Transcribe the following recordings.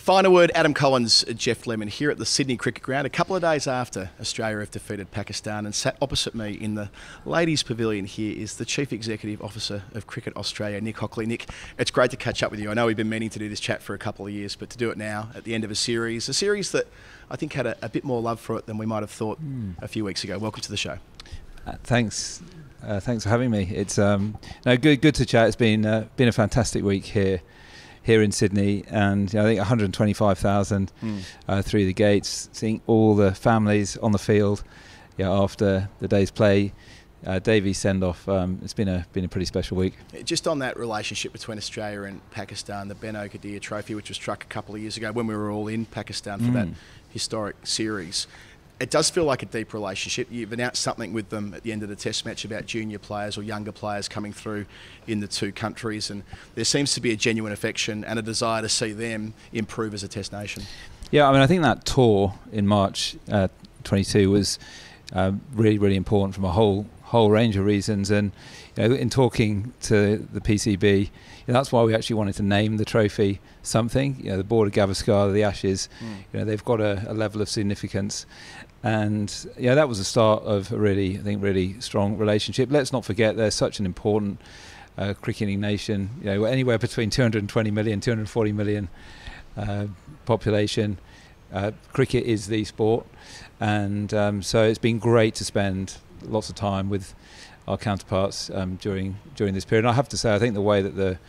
Final word, Adam Collins, Jeff Lemon here at the Sydney Cricket Ground, a couple of days after Australia have defeated Pakistan, and sat opposite me in the ladies' pavilion here is the Chief Executive Officer of Cricket Australia, Nick Hockley. Nick, it's great to catch up with you. I know we've been meaning to do this chat for a couple of years, but to do it now at the end of a series that I think had a bit more love for it than we might have thought a few weeks ago. Welcome to the show. Thanks for having me. It's good to chat. It's been a fantastic week here in Sydney, and I think 125,000 through the gates, seeing all the families on the field after the day's play. Davies send-off, it's been a pretty special week. Just on that relationship between Australia and Pakistan, the Ben Okadir Trophy, which was struck a couple of years ago when we were all in Pakistan for that historic series. It does feel like a deep relationship. You've announced something with them at the end of the test match about junior players or younger players coming through in the two countries, and there seems to be a genuine affection and a desire to see them improve as a test nation. Yeah, I think that tour in March 22 was really, really important from a whole range of reasons, and in talking to the PCB, that's why we actually wanted to name the trophy something. The Board of Gavaskar, the Ashes, they've got a level of significance, and that was the start of a really strong relationship. Let's not forget they're such an important cricketing nation. Anywhere between 220 million, 240 million population. Cricket is the sport, and so it's been great to spend lots of time with our counterparts during this period. And I have to say, I think the way that the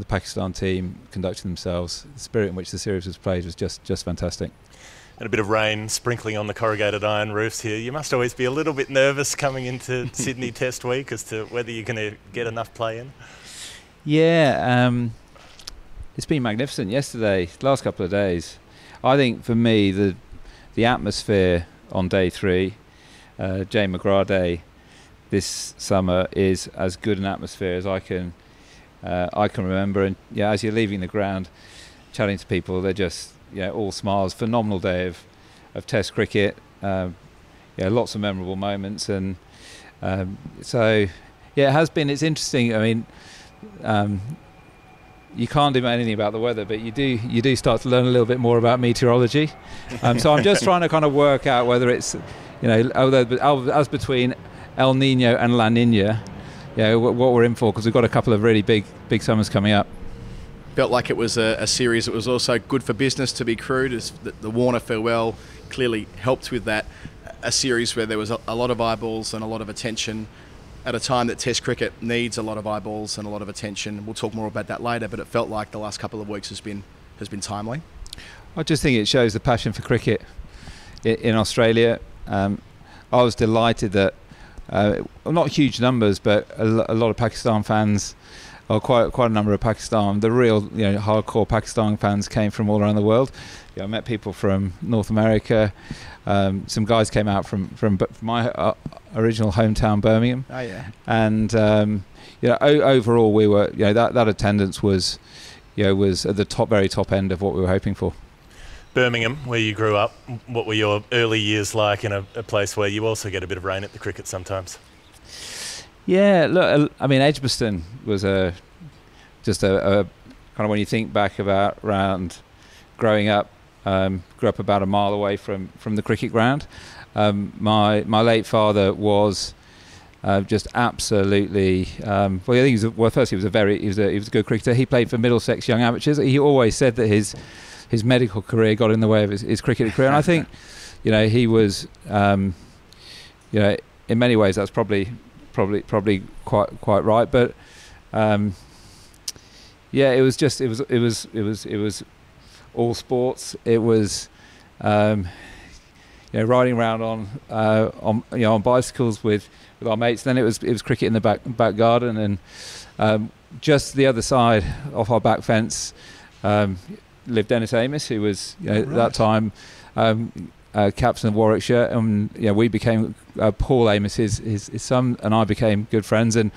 Pakistan team conducted themselves, the spirit in which the series was played, was just fantastic. And a bit of rain sprinkling on the corrugated iron roofs here. You must always be a little bit nervous coming into Sydney Test Week as to whether you're going to get enough play in. Yeah, it's been magnificent yesterday, last couple of days. I think for me, the atmosphere on day 3, Jane McGrath Day this summer, is as good an atmosphere as I can remember. And as you're leaving the ground, chatting to people, they're just all smiles. Phenomenal day of Test cricket. Lots of memorable moments, and it has been. It's interesting. I mean, you can't do anything about the weather, but you do start to learn a little bit more about meteorology. So I'm just trying to kind of work out whether it's as between El Nino and La Nina, what we're in for, because we've got a couple of really big summers coming up. Felt like it was a series that was also good for business to be crewed, as the Warner farewell clearly helped with that. A series where there was a lot of eyeballs and a lot of attention at a time that Test cricket needs a lot of eyeballs and a lot of attention. We'll talk more about that later, but it felt like the last couple of weeks has been timely. I just think it shows the passion for cricket in Australia. I was delighted that not huge numbers, but a lot of Pakistan fans, or quite a number of Pakistan, the real hardcore Pakistan fans, came from all around the world. I met people from North America. Some guys came out from my original hometown, Birmingham. Oh yeah. And overall, we were that attendance was at the very top end of what we were hoping for. Birmingham, where you grew up, what were your early years like in a place where you also get a bit of rain at the cricket sometimes? Yeah, look, I mean, Edgbaston was just a kind of, when you think back around growing up, grew up about a mile away from the cricket ground. My late father was just absolutely first he was a good cricketer. He played for Middlesex Young Amateurs. He always said that his medical career got in the way of his cricket career, and I think he was in many ways that's probably quite right, but it was all sports. It was riding around on bicycles with our mates. Then it was cricket in the back garden, and just the other side of our back fence lived Dennis Amos, who was at that time captain of Warwickshire, and we became Paul Amos, his son, and I became good friends. And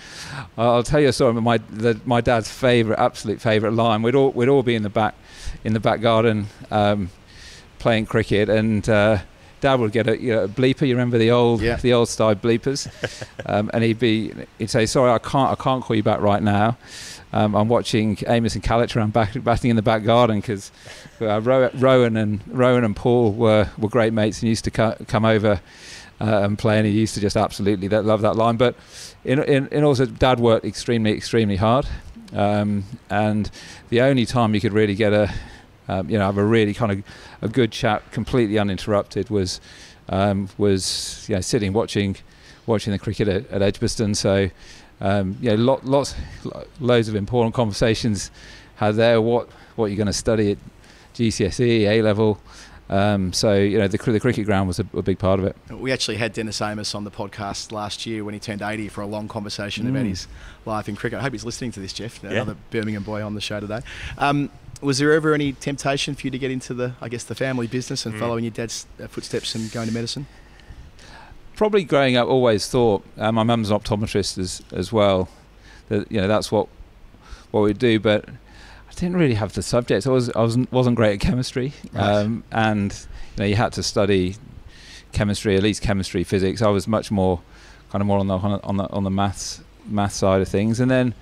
I'll tell you a story. My dad's absolute favourite line. We'd all be in the back garden playing cricket, and Dad would get a bleeper. You remember the old style bleepers, and he'd say, "Sorry, I can't call you back right now. I'm watching Amos and Calitch around batting in the back garden because Rowan and Paul were great mates and used to come over and play, and he used to just absolutely love that line. But in also, Dad worked extremely hard, and the only time you could really get have a really kind of a good chat, completely uninterrupted, was sitting watching the cricket at Edgbaston. So loads of important conversations had there. What you're going to study at GCSE, A level. The cricket ground was a big part of it. We actually had Dennis Amos on the podcast last year when he turned 80 for a long conversation about his life in cricket. I hope he's listening to this, Jeff. Another Birmingham boy on the show today. Was there ever any temptation for you to get into the family business and following your dad's footsteps and going to medicine? Probably growing up, always thought. My mum's an optometrist as well. That's what we do, but I didn't really have the subjects. I wasn't great at chemistry, right. And you had to study chemistry, at least chemistry, physics. I was much more on the maths side of things, and then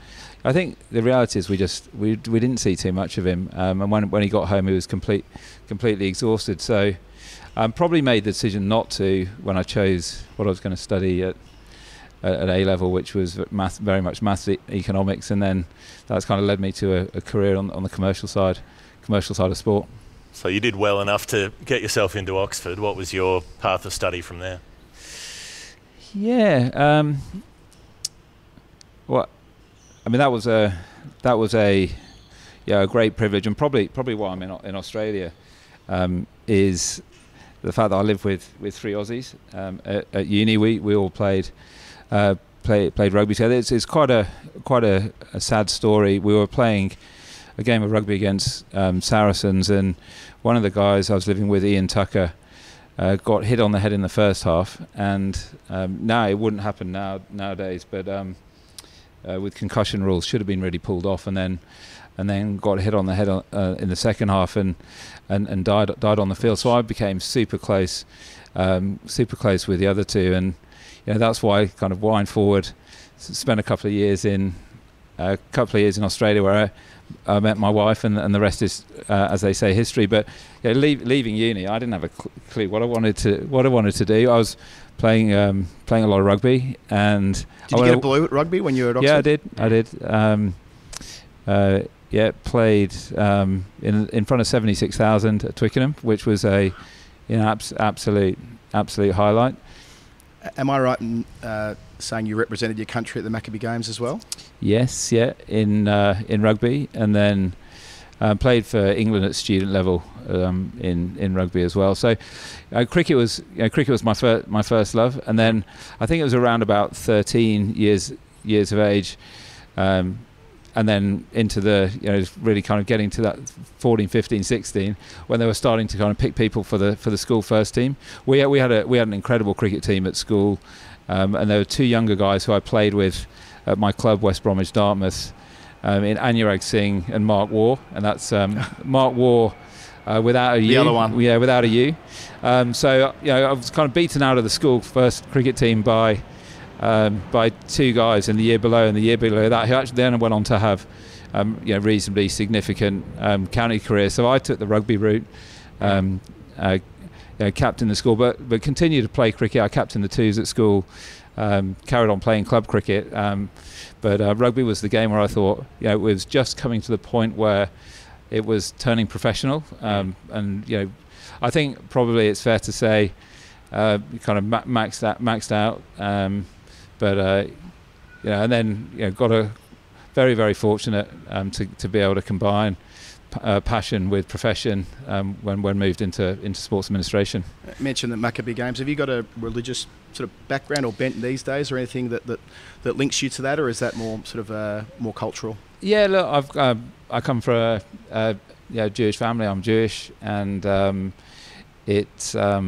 I think the reality is we didn't see too much of him, and when he got home he was completely exhausted. So probably made the decision not to when I chose what I was going to study at A level, which was very much maths, economics, and then that's kind of led me to a career on the commercial side of sport. So you did well enough to get yourself into Oxford. What was your path of study from there? Yeah, that was a great privilege, and probably why I'm in Australia is the fact that I lived with three Aussies at uni. We all played rugby together. It's quite a sad story. We were playing a game of rugby against Saracens, and one of the guys I was living with, Ian Tucker, got hit on the head in the first half, and now it wouldn't happen nowadays, but with concussion rules should have been really pulled off, and then got hit on the head in the second half and died on the field. So I became super close with the other two, and that's why I kind of wind forward, spent a couple of years in Australia where I met my wife, and the rest is, as they say, history. But leaving uni, I didn't have a clue what I wanted to do. I was playing a lot of rugby, and did you get a blue at rugby when you were at Oxford? Yeah, I did. Played in front of 76,000 at Twickenham, which was a absolute highlight. Am I right in saying you represented your country at the Maccabee Games as well? Yes, in rugby, and then played for England at student level in rugby as well. So cricket was my first love, and then I think it was around about 13 years of age, and then into the really kind of getting to that 14, 15, 16 when they were starting to kind of pick people for the school first team. We had an incredible cricket team at school, and there were two younger guys who I played with at my club, West Bromwich Dartmouth, in Anurag Singh and Mark Waugh, and that's Mark Waugh without a U. The other one. Yeah, without a U. So I was kind of beaten out of the school first cricket team by two guys in the year below and the year below that, who actually then went on to have reasonably significant county careers. So I took the rugby route, captained the school, but continued to play cricket. I captained the twos at school, carried on playing club cricket, but rugby was the game where I thought it was just coming to the point where it was turning professional, and I think probably it's fair to say kind of maxed out. But and then got a very, very fortunate to be able to combine passion with profession when moved into sports administration. You mentioned the Maccabee Games. Have you got a religious sort of background or bent these days, or anything that links you to that, or is that more sort of more cultural? Yeah, look, I come from a Jewish family. I'm Jewish, and it's I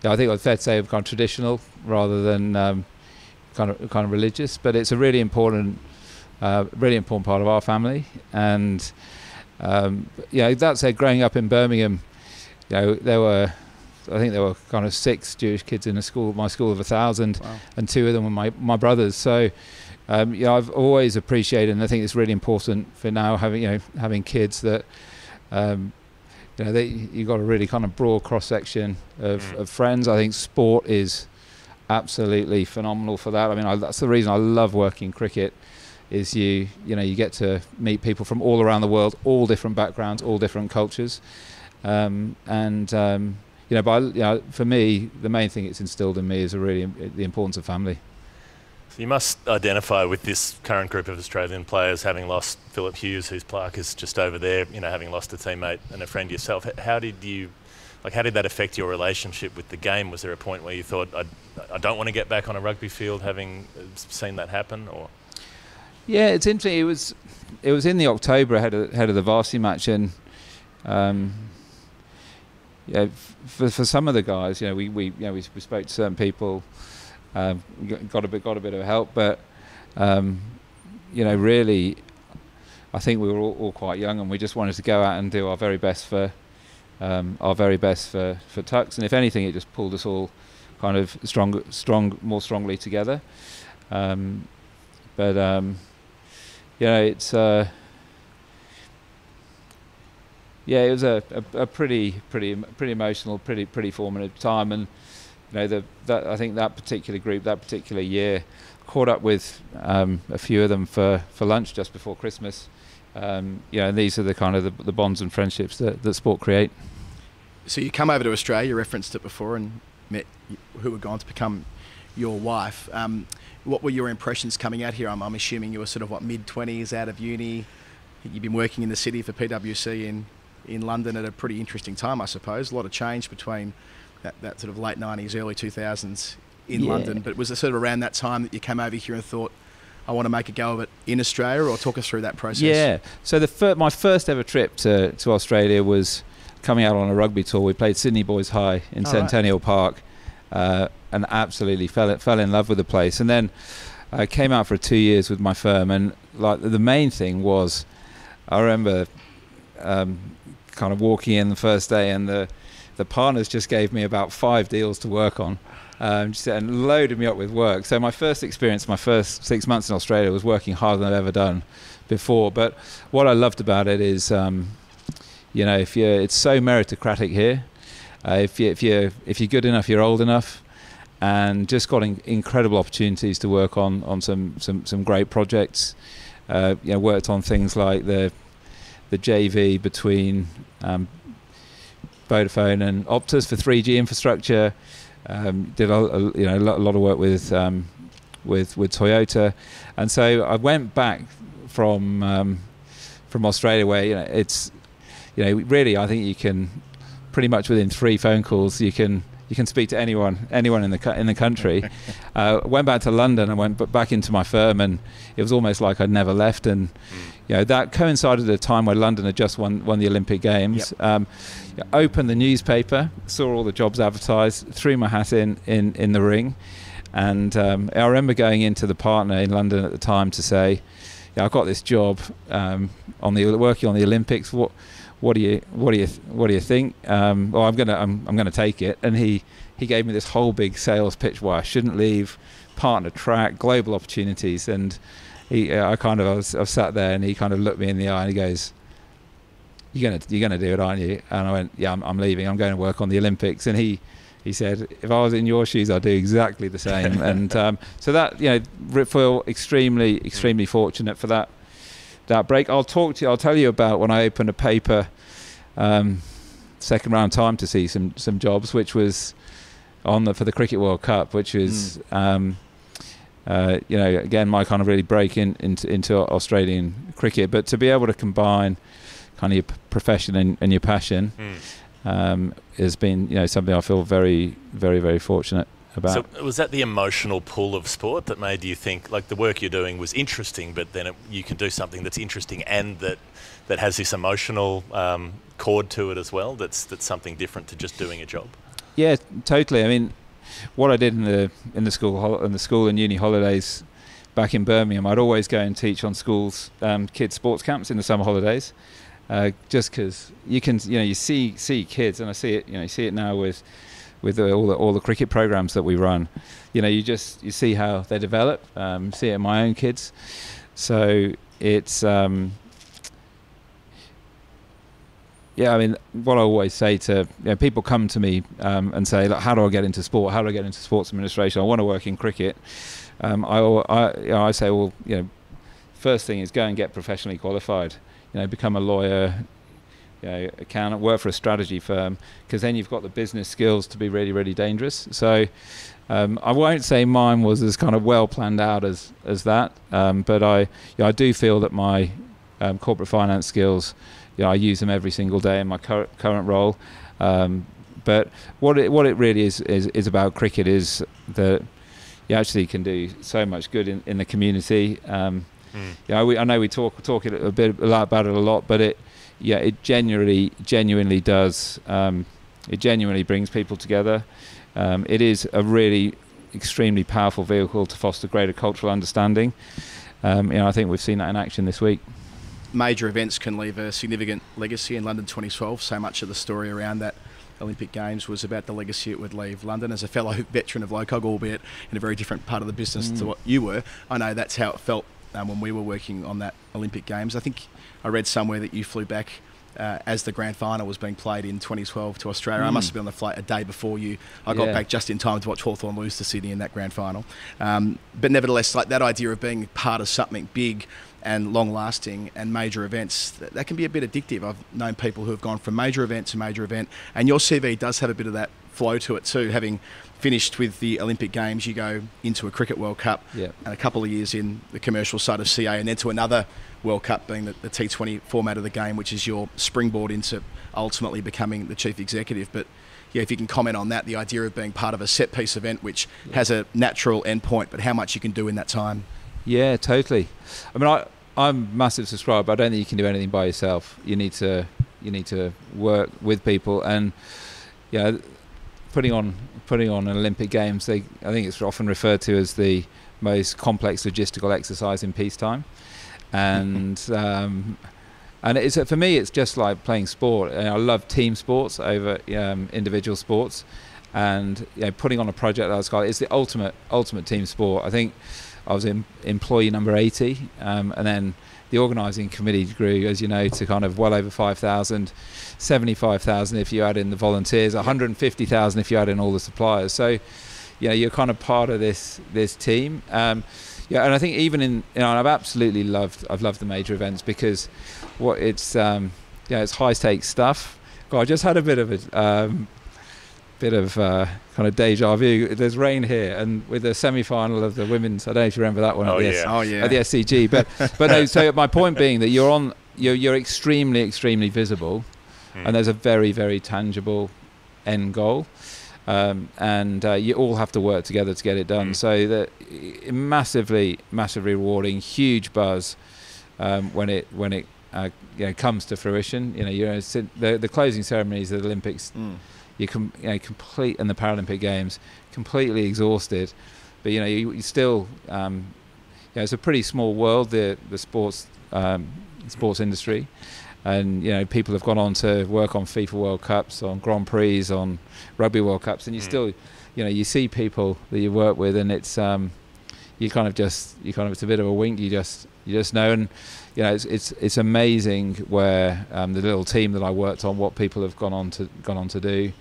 think it's fair to say kind of traditional rather than kind of religious, but it's a really important part of our family. And that said, growing up in Birmingham, there were I think there were kind of 6 Jewish kids in my school of 1,000, Wow. and 2 of them were my brothers. So, I've always appreciated, and I think it's really important for now having kids that, you've got a really kind of broad cross section of friends. I think sport is absolutely phenomenal for that. I mean, that's the reason I love working cricket. Is you get to meet people from all around the world, all different backgrounds, all different cultures, for me, the main thing it's instilled in me is the importance of family. So you must identify with this current group of Australian players, having lost Philip Hughes, whose plaque is just over there, having lost a teammate and a friend yourself. How did that affect your relationship with the game? Was there a point where you thought, I don't want to get back on a rugby field, having seen that happen? Or yeah, it's interesting. It was in the October ahead of the varsity match, and for some of the guys, we spoke to certain people, got a bit of help, but really, I think we were all quite young, and we just wanted to go out and do our very best for Tux, and if anything, it just pulled us all kind of more strongly together. It's it was a pretty emotional, pretty formative time, and I think that particular group, that particular year, caught up with a few of them for lunch just before Christmas. And these are the kind of the bonds and friendships that sport create. So you come over to Australia, you referenced it before, and met who were going to become your wife. What were your impressions coming out here? I'm assuming you were sort of mid-20s, out of uni. You've been working in the city for PwC in London at a pretty interesting time, I suppose. A lot of change between that sort of late 90s, early 2000s in London. But was it sort of around that time that you came over here and thought, I want to make a go of it in Australia, or talk us through that process? Yeah. So my first ever trip to Australia was coming out on a rugby tour. We played Sydney Boys High in Centennial Park, and absolutely fell in love with the place. And then I came out for 2 years with my firm, and the main thing was, I remember kind of walking in the first day, and the partners just gave me about 5 deals to work on, and loaded me up with work. So my first 6 months in Australia was working harder than I've ever done before. But what I loved about it is, it's so meritocratic here. If you're good enough, you're old enough, and just got incredible opportunities to work on some great projects. Worked on things like the JV between Vodafone and Optus for 3G infrastructure. Did a lot of work with Toyota, and so I went back from Australia, where it's really, I think you can pretty much within 3 phone calls you can speak to anyone in the country. Went back to London and went back into my firm, and it was almost like I'd never left. And that coincided at a time where London had just won the Olympic Games. Yep. Opened the newspaper, saw all the jobs advertised, threw my hat in the ring, and I remember going into the partner in London at the time to say, I've got this job working on the Olympics. What do you think? Well, I'm gonna take it. And he gave me this whole big sales pitch why I shouldn't leave, partner track, global opportunities. And I was sat there, and he kind of looked me in the eye, and he goes, You're gonna do it, aren't you? And I went, yeah, I'm leaving. I'm going to work on the Olympics. And he said, if I was in your shoes, I'd do exactly the same. And so that, feel extremely fortunate for that break. I'll tell you about when I opened a paper second round time to see some jobs, which was for the Cricket World Cup, which was again my kind of really break into Australian cricket. But to be able to combine kind of your profession and your passion has been something I feel very, very, very fortunate about. So was that the emotional pull of sport that made you think, like, the work you're doing was interesting, but then you can do something that's interesting and that has this emotional chord to it as well, that's something different to just doing a job? Yeah, totally. I mean, what I did in the school and uni holidays back in Birmingham, I'd always go and teach on schools' kids' sports camps in the summer holidays. just because you see kids, and I see it, you see it now with all the cricket programs that we run. You see how they develop. See it in my own kids. So it's what I always say to people come to me and say, look, how do I get into sport? How do I get into sports administration? I want to work in cricket. I say, well, first thing is go and get professionally qualified. Become a lawyer, accountant, work for a strategy firm, because then you've got the business skills to be really, really dangerous. So I won't say mine was as kind of well planned out as that, but I do feel that my corporate finance skills, I use them every single day in my current role. But what it really is about cricket is that you actually can do so much good in the community. I know we talk a lot about it a lot, but it genuinely does. It genuinely brings people together. It is a really extremely powerful vehicle to foster greater cultural understanding. I think we've seen that in action this week. Major events can leave a significant legacy. In London 2012, so much of the story around that Olympic Games was about the legacy it would leave London. As a fellow veteran of LOCOG, albeit in a very different part of the business to what you were, I know that's how it felt when we were working on that Olympic Games. I think I read somewhere that you flew back as the grand final was being played in 2012 to Australia. I must have been on the flight a day before you. I got back just in time to watch Hawthorn lose to Sydney in that grand final. But nevertheless, like that idea of being part of something big and long-lasting and major events, that can be a bit addictive. I've known people who have gone from major event to major event, and your CV does have a bit of that flow to it too. Having finished with the Olympic Games, you go into a Cricket World Cup and a couple of years in the commercial side of CA, and then to another World Cup being the T20 format of the game, which is your springboard into ultimately becoming the chief executive. But if you can comment on that, the idea of being part of a set-piece event which has a natural endpoint, but how much you can do in that time. Yeah, totally. I mean, I'm a massive subscriber, but I don't think you can do anything by yourself. You need to work with people, and putting on an Olympic Games, I think it's often referred to as the most complex logistical exercise in peacetime, and it's, for me, it's just like playing sport. I love team sports over individual sports, and putting on a project like this, it's the ultimate team sport. I think I was in employee number 80, and then the organising committee grew, as you know, to kind of well over 5,000, 75,000 if you add in the volunteers, 150,000 if you add in all the suppliers. So, you're kind of part of this team. And I think even I've loved the major events because it's high stakes stuff. God, I just had a bit of kind of deja vu. There's rain here, and with the semi-final of the women's, I don't know if you remember that one at the SCG. But no. So my point being that you're extremely visible, and there's a very, very tangible end goal, and you all have to work together to get it done. So that massively rewarding, huge buzz when it comes to fruition. The closing ceremonies of the Olympics. You complete, and the Paralympic Games, completely exhausted, but you still it's a pretty small world, the sports industry, and people have gone on to work on FIFA World Cups, on Grand Prix, on Rugby World Cups, and you still you see people that you work with, and it's it's a bit of a wink. You just know, and it's amazing where the little team that I worked on, what people have gone on to do.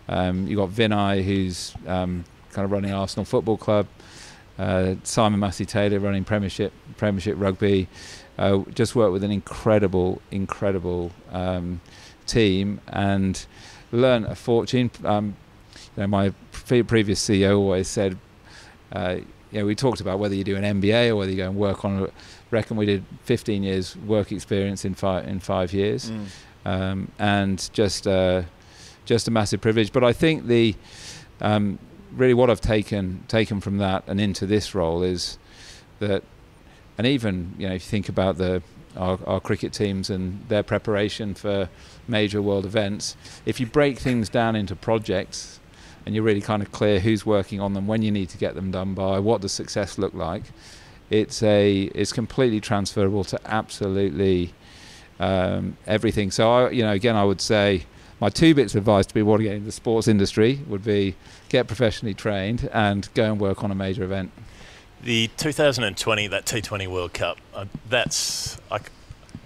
You've got Vinay, who's kind of running Arsenal Football Club, Simon Massey Taylor running Premiership Rugby. Just worked with an incredible team and learned a fortune. My previous CEO always said, we talked about whether you do an MBA or whether you go and work on. Reckon we did 15 years work experience in 5 years, and just a massive privilege. But I think the really what I've taken from that and into this role is that, and even if you think about our cricket teams and their preparation for major world events, if you break things down into projects and you're really kind of clear who's working on them, when you need to get them done by, what does success look like, it's completely transferable to absolutely everything. So again, I would say my 2 bits of advice to people wanting to get into the sports industry would be get professionally trained and go and work on a major event. The 2020, that T20 World Cup, I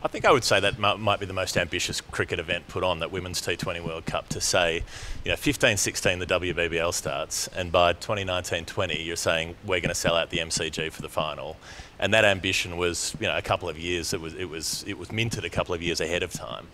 think I would say that might be the most ambitious cricket event put on, that Women's T20 World Cup, to say, 15-16 the WBBL starts, and by 2019-20 you're saying we're going to sell out the MCG for the final, and that ambition was a couple of years. It was minted a couple of years ahead of time,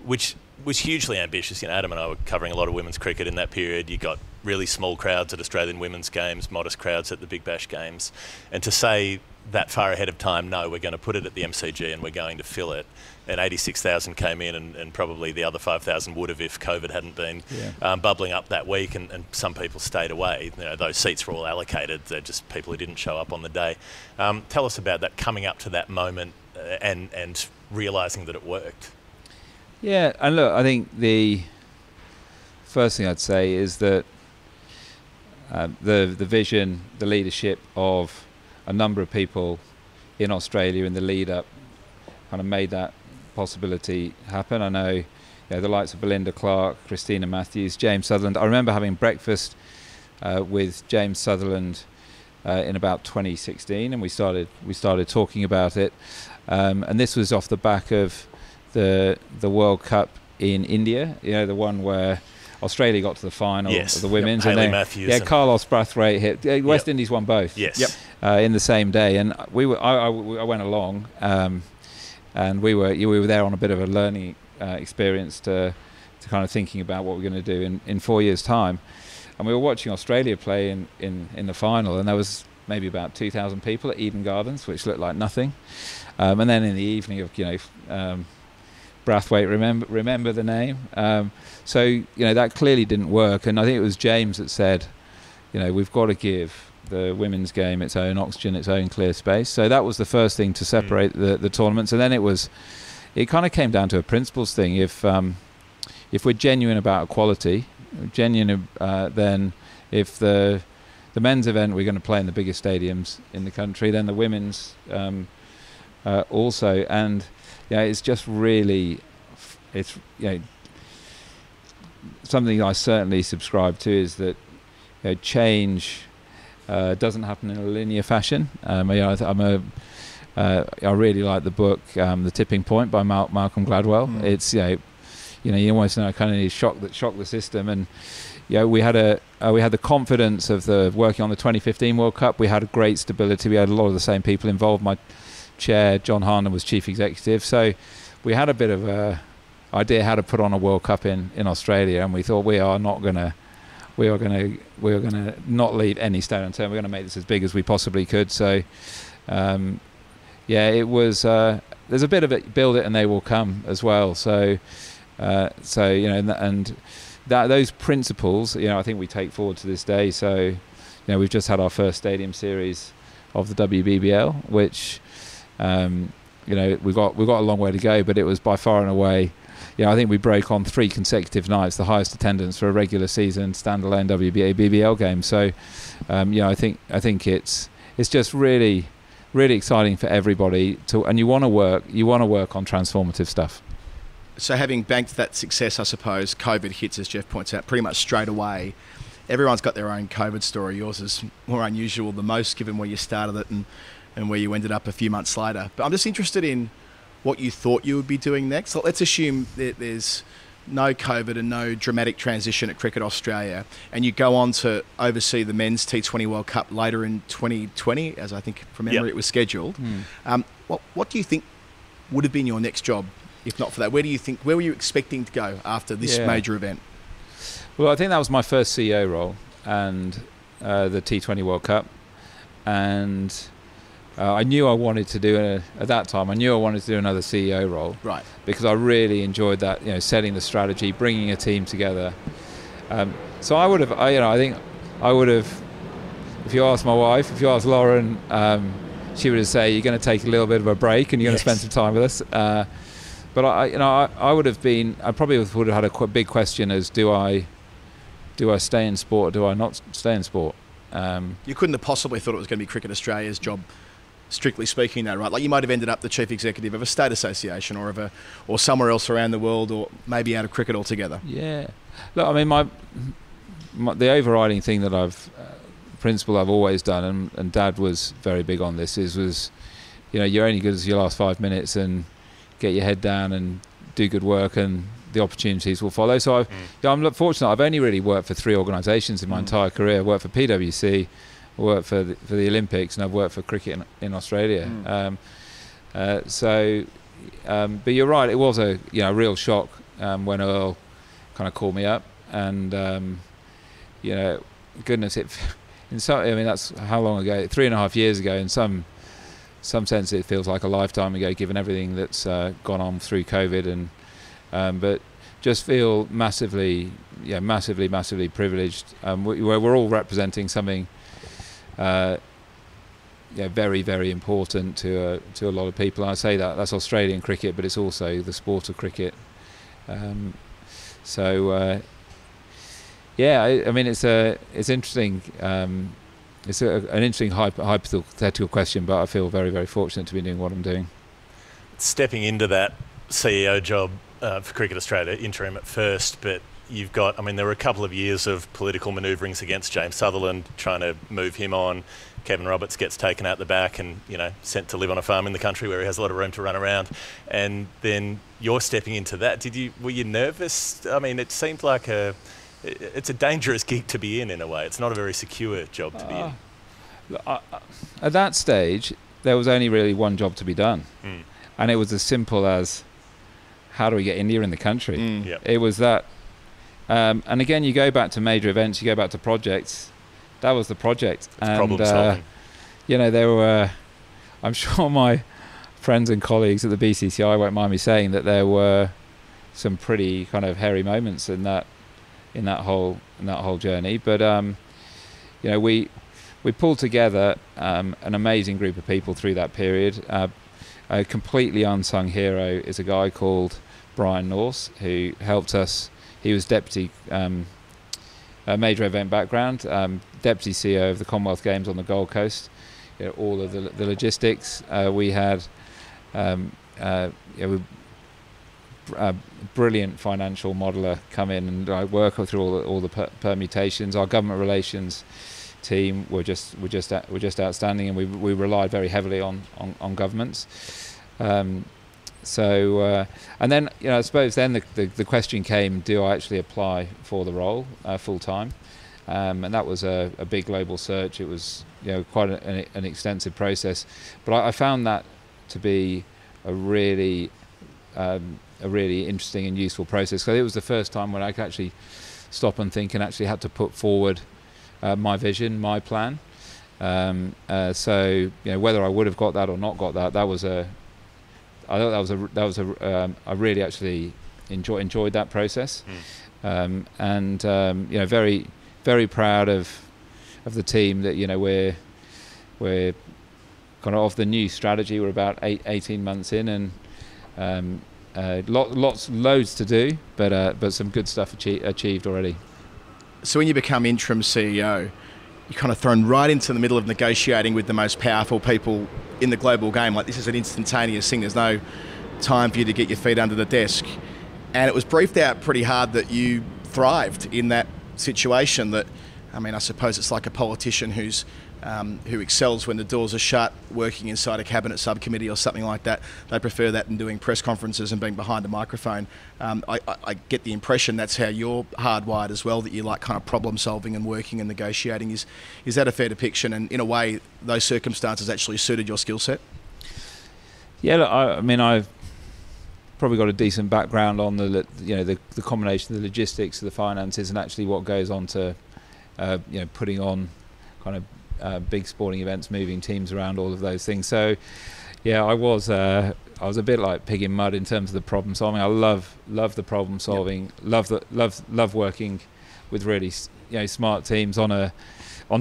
which was hugely ambitious. Adam and I were covering a lot of women's cricket in that period. You got really small crowds at Australian women's games, modest crowds at the Big Bash games, and to say that far ahead of time, no, we're going to put it at the MCG and we're going to fill it. And 86,000 came in, and probably the other 5,000 would have if COVID hadn't been bubbling up that week, and some people stayed away. Those seats were all allocated. They're just people who didn't show up on the day. Tell us about that, coming up to that moment and realising that it worked. Yeah, and look, I think the first thing I'd say is that the vision, the leadership of a number of people in Australia in the lead up kind of made that possibility happen. I know, the likes of Belinda Clark, Christina Matthews, James Sutherland. I remember having breakfast with James Sutherland in about 2016, and we started talking about it. And this was off the back of the World Cup in India, the one where Australia got to the final of the women's, and then Matthews Carlos Brathwaite hit. West Indies won both. Yes. In the same day, and I went along, and we were there on a bit of a learning experience to kind of thinking about what we're going to do in 4 years' time, and we were watching Australia play in the final, and there was maybe about 2,000 people at Eden Gardens, which looked like nothing, and then in the evening of Brathwaite, remember the name. So that clearly didn't work, and I think it was James that said, we've got to give the women's game its own oxygen, its own clear space. So that was the first thing to separate the tournaments, and then it kind of came down to a principles thing. If we're genuine about equality, then if the men's event we're going to play in the biggest stadiums in the country, then the women's also, and it's just really, something I certainly subscribe to is that change doesn't happen in a linear fashion. I really like the book The Tipping Point by Malcolm Gladwell. It's you almost know kind of need shock the system, and we had the confidence of the working on the 2015 World Cup. We had a great stability. We had a lot of the same people involved. My chair, John Harnan, was chief executive, so we had a bit of a idea how to put on a World Cup in Australia, and we thought we are going to not leave any stone unturned. We're going to make this as big as we possibly could. So it was there's a bit of it, build it and they will come as well. So and that those principles, I think we take forward to this day. So we've just had our first stadium series of the WBBL, which we've got a long way to go, but it was by far and away, I think we broke on 3 consecutive nights the highest attendance for a regular season standalone WBA BBL game. So I think it's just really, really exciting for everybody and you want to work on transformative stuff. So having banked that success, I suppose COVID hits, as Jeff points out, pretty much straight away. Everyone's got their own COVID story. Yours is more unusual than most, given where you started it and where you ended up a few months later. But I'm just interested in what you thought you would be doing next. So let's assume that there's no COVID and no dramatic transition at Cricket Australia, and you go on to oversee the Men's T20 World Cup later in 2020, as I think from memory it was scheduled. What do you think would have been your next job, if not for that? Where were you expecting to go after this major event? Well, I think that was my first CEO role, and the T20 World Cup, and I knew I wanted to do at that time. I knew I wanted to do another CEO role, right? Because I really enjoyed that, setting the strategy, bringing a team together. So I would have, I think I would have. If you ask my wife, if you ask Lauren, she would say you're going to take a little bit of a break and you're going to spend some time with us. But I would have been. I probably would have had a big question as do I stay in sport or do I not stay in sport? You couldn't have possibly thought it was going to be Cricket Australia's job strictly speaking, though, right? Like you might have ended up the chief executive of a state association or somewhere else around the world, or maybe out of cricket altogether. Yeah. Look, I mean, the overriding thing that principle I've always done, and Dad was very big on this, was, you're only good as your last 5 minutes, and get your head down and do good work, and the opportunities will follow. So I'm fortunate. I've only really worked for 3 organisations in my entire career. I worked for PwC, I worked for the Olympics, and I've worked for cricket in Australia. But you're right, it was a real shock when Earl kind of called me up, and goodness, that's how long ago? 3.5 years ago. In some sense, it feels like a lifetime ago, given everything that's gone on through COVID, and but just feel massively privileged. We're all representing something very, very important to a lot of people. And I say that's Australian cricket, but it's also the sport of cricket. It's interesting. It's an interesting hypothetical question, but I feel very, very fortunate to be doing what I'm doing. Stepping into that CEO job for Cricket Australia, interim at first, but you've got, there were a couple of years of political manoeuvrings against James Sutherland, trying to move him on. Kevin Roberts gets taken out the back and, sent to live on a farm in the country where he has a lot of room to run around. And then you're stepping into that. Were you nervous? It seemed like it's a dangerous gig to be in a way. It's not a very secure job to be in. At that stage, there was only really one job to be done. And it was as simple as, how do we get India in the country? Yep. It was that. And again, you go back to major events, you go back to projects. That was the project. It's problem solving. There were, I'm sure my friends and colleagues at the BCCI won't mind me saying that there were some pretty kind of hairy moments in that whole journey. But we pulled together an amazing group of people through that period. A completely unsung hero is a guy called Brian Norse, who helped us. He was deputy major event background, deputy CEO of the Commonwealth Games on the Gold Coast. All of the logistics. We had a brilliant financial modeller come in and work through all the permutations. Our government relations team were just outstanding, and we relied very heavily on governments. And then I suppose then the question came: do I actually apply for the role full time? And that was a big global search. It was quite an extensive process, but I found that to be a really interesting and useful process, because it was the first time when I could actually stop and think and actually had to put forward my vision, my plan. So whether I would have got that or not got that, I really actually enjoyed that process. Very, very proud of the team that we're kind of the new strategy. We're about 18 months in, and loads to do, but some good stuff achieved already. So when you become interim CEO, you're kind of thrown right into the middle of negotiating with the most powerful people in the global game. Like, this is an instantaneous thing. There's no time for you to get your feet under the desk. And it was briefed out pretty hard that you thrived in that situation. That, I suppose it's like a politician who excels when the doors are shut, working inside a cabinet subcommittee or something like that. They prefer that than doing press conferences and being behind a microphone. I get the impression that's how you're hardwired as well, that you like kind of problem solving and working and negotiating. Is that a fair depiction? And in a way, those circumstances actually suited your skill set? Yeah, look, I've probably got a decent background on the combination of the logistics, of the finances, and actually what goes on to putting on kind of big sporting events, moving teams around, all of those things. So yeah, I was a bit like pig in mud in terms of the problem solving. I love the problem solving. Yep. love working with really smart teams on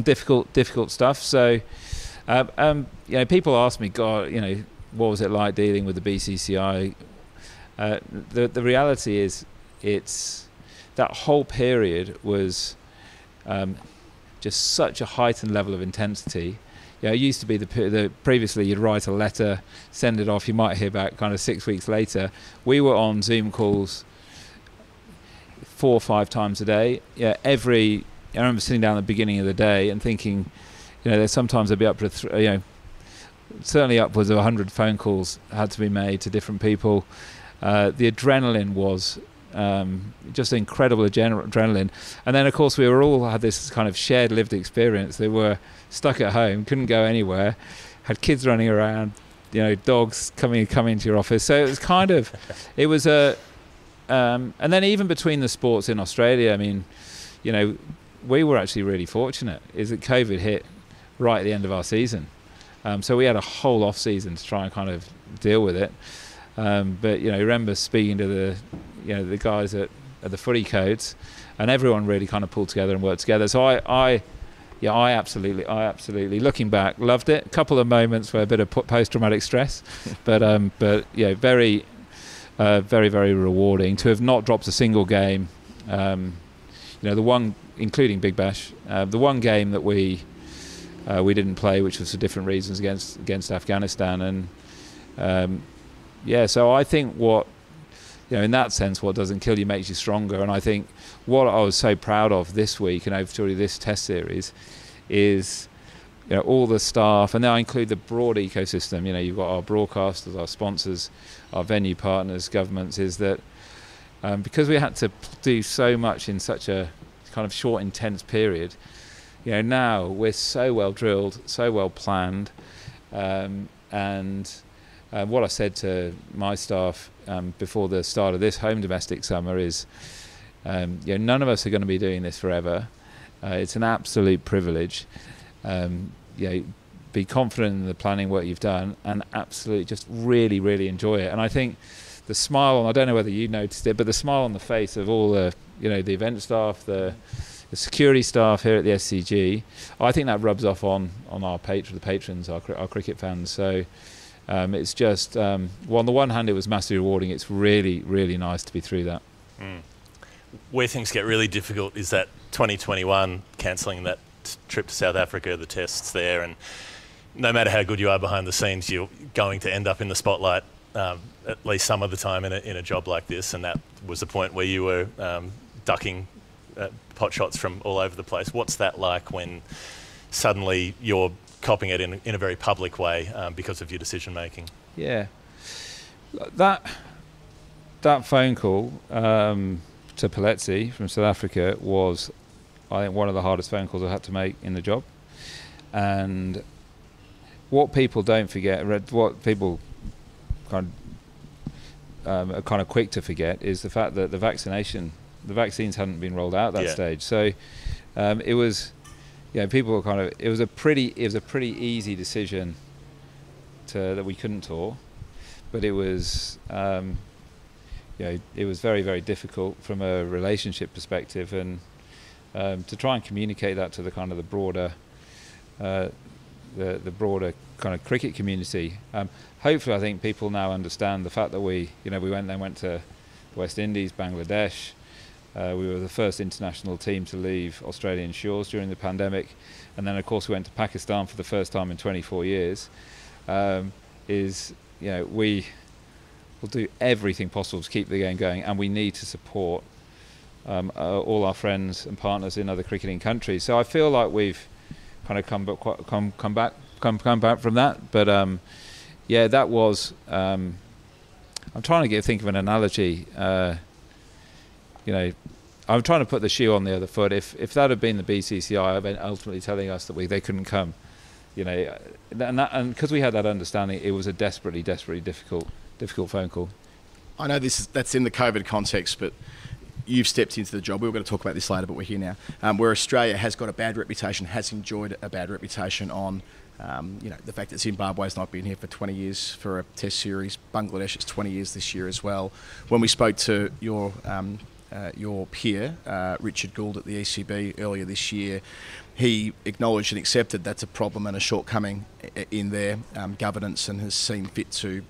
difficult stuff. So people ask me, God, what was it like dealing with the BCCI? The reality is, it's that whole period was just such a heightened level of intensity. it used to be the previously you'd write a letter, send it off, you might hear back kind of 6 weeks later. We were on Zoom calls 4 or 5 times a day. I remember sitting down at the beginning of the day and thinking, there's sometimes there'd be up to certainly upwards of 100 phone calls had to be made to different people. The adrenaline was just incredible adrenaline. And then, of course, we all had this kind of shared lived experience. They were stuck at home, couldn't go anywhere, had kids running around, dogs coming into your office. So it was kind of, it was a, and then even between the sports in Australia, I mean, we were actually really fortunate, is that COVID hit right at the end of our season. So we had a whole off season to try and kind of deal with it. But remember speaking to the guys at the footy codes, and everyone really kind of pulled together and worked together. So I absolutely, looking back, loved it. A couple of moments where a bit of post-traumatic stress, but very, very, very rewarding to have not dropped a single game. The one, including Big Bash, the one game that we didn't play, which was for different reasons against Afghanistan, and so I think what, in that sense, what doesn't kill you makes you stronger. And I think what I was so proud of this week and over this test series is, all the staff, and now I include the broad ecosystem. You've got our broadcasters, our sponsors, our venue partners, governments. Is that because we had to do so much in such a kind of short, intense period. Now we're so well drilled, so well planned, and what I said to my staff before the start of this home domestic summer is, none of us are going to be doing this forever. It's an absolute privilege. Be confident in the planning work you've done, and absolutely just really, really enjoy it. And I think the smile, I don't know whether you noticed it, but the smile on the face of all the, the event staff, the security staff here at the SCG, I think that rubs off on our the patrons, our cricket fans. So it's just, on the one hand, it was massively rewarding. It's really, really nice to be through that. Where things get really difficult is that 2021, cancelling that trip to South Africa, the tests there, and no matter how good you are behind the scenes, you're going to end up in the spotlight at least some of the time in a job like this, and that was the point where you were ducking pot shots from all over the place. What's that like when suddenly you're copping it in a very public way because of your decision making? Yeah, that phone call to Paletsi from South Africa was, I think, one of the hardest phone calls I had to make in the job. And what people don't forget, what people are kind of quick to forget, is the fact that the vaccines hadn't been rolled out at that stage. So it was, people were kind of, it was a pretty easy decision that we couldn't tour, but it was, it was very, very difficult from a relationship perspective, and to try and communicate that to the kind of the broader broader kind of cricket community. Hopefully, I think people now understand the fact that we went to West Indies, Bangladesh. We were the first international team to leave Australian shores during the pandemic, and then of course we went to Pakistan for the first time in 24 years. We will do everything possible to keep the game going, and we need to support all our friends and partners in other cricketing countries. So I feel like we've kind of come back from that. But that was. I'm trying to think of an analogy. I'm trying to put the shoe on the other foot. If that had been the BCCI ultimately telling us that they couldn't come, and because we had that understanding, it was a desperately difficult phone call. I know that's in the COVID context, but you've stepped into the job. We were going to talk about this later, but we're here now. Where Australia has got a bad reputation, has enjoyed a bad reputation on, the fact that Zimbabwe's not been here for 20 years for a test series. Bangladesh is 20 years this year as well. When we spoke to your peer, Richard Gould at the ECB earlier this year, he acknowledged and accepted that's a problem and a shortcoming in their governance, and has seen fit to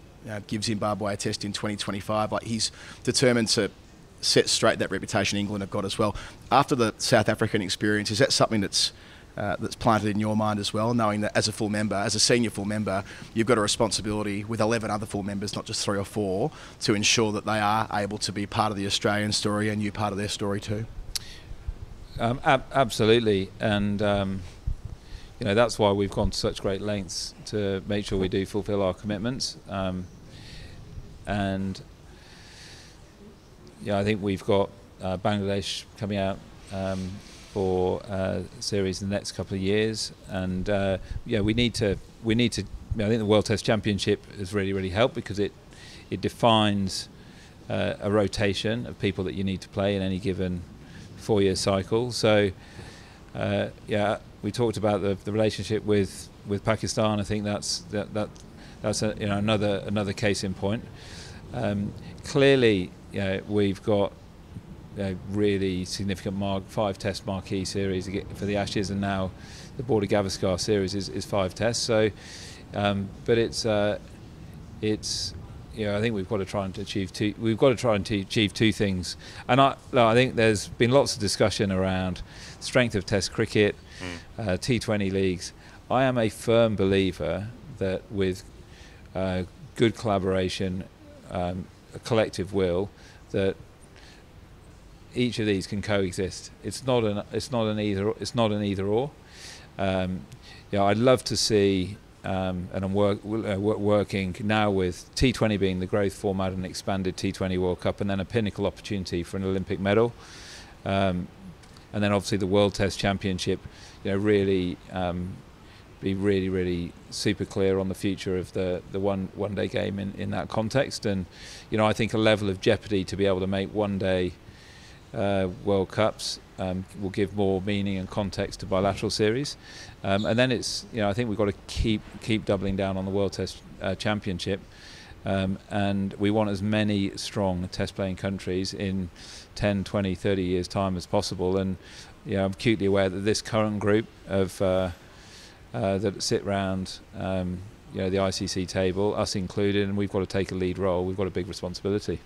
give Zimbabwe a test in 2025. Like, he's determined to set straight that reputation England have got as well. After the South African experience, is that something that's that's planted in your mind as well, knowing that as a full member, as a senior full member, you've got a responsibility with 11 other full members, not just 3 or 4, to ensure that they are able to be part of the Australian story and you part of their story too? Absolutely, and that's why we've gone to such great lengths to make sure we do fulfil our commitments. And I think we've got Bangladesh coming out for series in the next couple of years, and we need to. I think the World Test Championship has really helped because it defines a rotation of people that you need to play in any given 4-year cycle. So we talked about the relationship with Pakistan. I think that's another case in point. Clearly, we've got really significant 5 test marquee series for the Ashes, and now the Border Gavaskar series is 5 tests. So, but it's I think we've got to try and achieve two. We've got to try and achieve 2 things, and I think there's been lots of discussion around strength of Test cricket, T20 leagues. I am a firm believer that with good collaboration, a collective will, that each of these can coexist. It's not an either or. I'd love to see, and I'm working now with T20 being the growth format and expanded T20 World Cup, and then a pinnacle opportunity for an Olympic medal, and then obviously the World Test Championship. Really be really super clear on the future of the one day game in that context, and I think a level of jeopardy to be able to make one day World Cups will give more meaning and context to bilateral series, and then it's I think we've got to keep doubling down on the World Test Championship, and we want as many strong test playing countries in 10, 20, 30 years time as possible. And I'm acutely aware that this current group of that sit around the ICC table, us included, and we've got to take a lead role. We've got a big responsibility.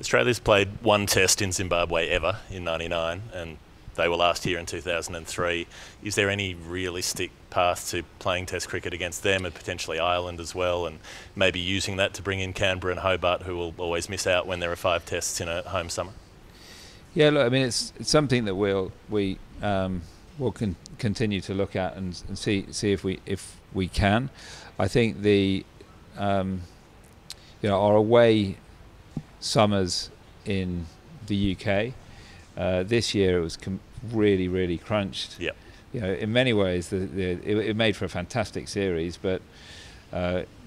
Australia's played 1 test in Zimbabwe ever in '99, and they were last here in 2003. Is there any realistic path to playing test cricket against them and potentially Ireland as well, and maybe using that to bring in Canberra and Hobart, who will always miss out when there are 5 tests in a home summer? Yeah, look, I mean, it's something that we'll continue to look at and see if we can. I think our away summers in the UK this year, it was really crunched. Yep. In many ways it made for a fantastic series, but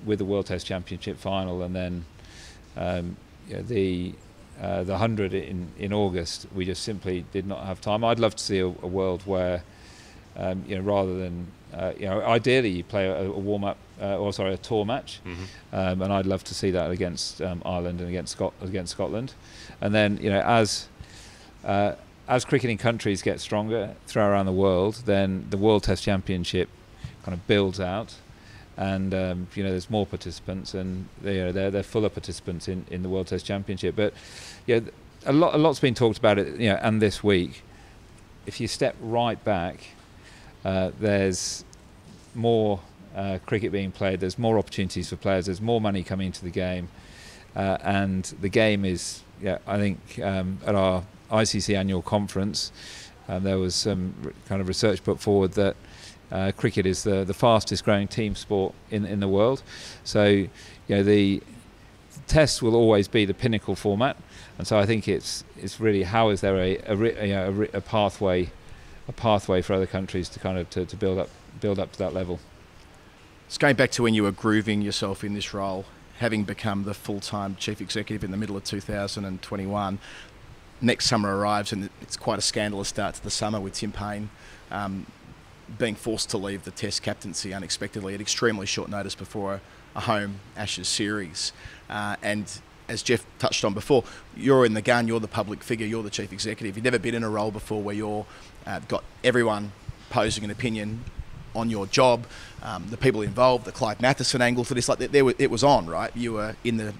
with the World Test Championship final and then the 100 in August, we just simply did not have time. I'd love to see a world where rather than ideally you play a warm-up a tour match, and I'd love to see that against Ireland and against Scotland, and then as cricketing countries get stronger throughout the world, then the World Test Championship kind of builds out, and there's more participants, and they're fuller participants in the World Test Championship. But a lot's been talked about it, and this week, if you step right back, there's more cricket being played, there's more opportunities for players, there's more money coming into the game, and the game is, I think at our ICC annual conference, there was some kind of research put forward that cricket is the fastest growing team sport in the world. So the Test will always be the pinnacle format, and so I think it's really how is there a pathway for other countries to kind of to build up to that level. It's going back to when you were grooving yourself in this role, having become the full-time chief executive in the middle of 2021. Next summer arrives, and it's quite a scandalous start to the summer with Tim Payne being forced to leave the Test captaincy unexpectedly at extremely short notice before a home Ashes series. And as Jeff touched on before, you're in the gun, you're the public figure, you're the chief executive. You've never been in a role before where you're got everyone posing an opinion on your job, the people involved, the Clive Matheson angle to this, it was on, right? You were in the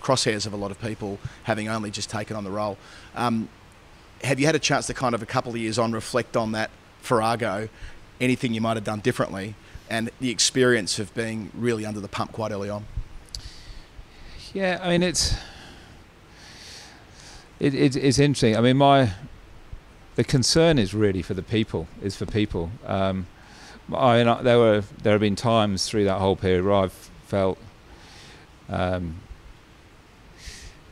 crosshairs of a lot of people, having only just taken on the role. Have you had a chance to kind of a couple of years on reflect on that Farrago, anything you might have done differently, and the experience of being really under the pump quite early on? Yeah, I mean, it's interesting. I mean, the concern is really for people. There have been times through that whole period where I've felt,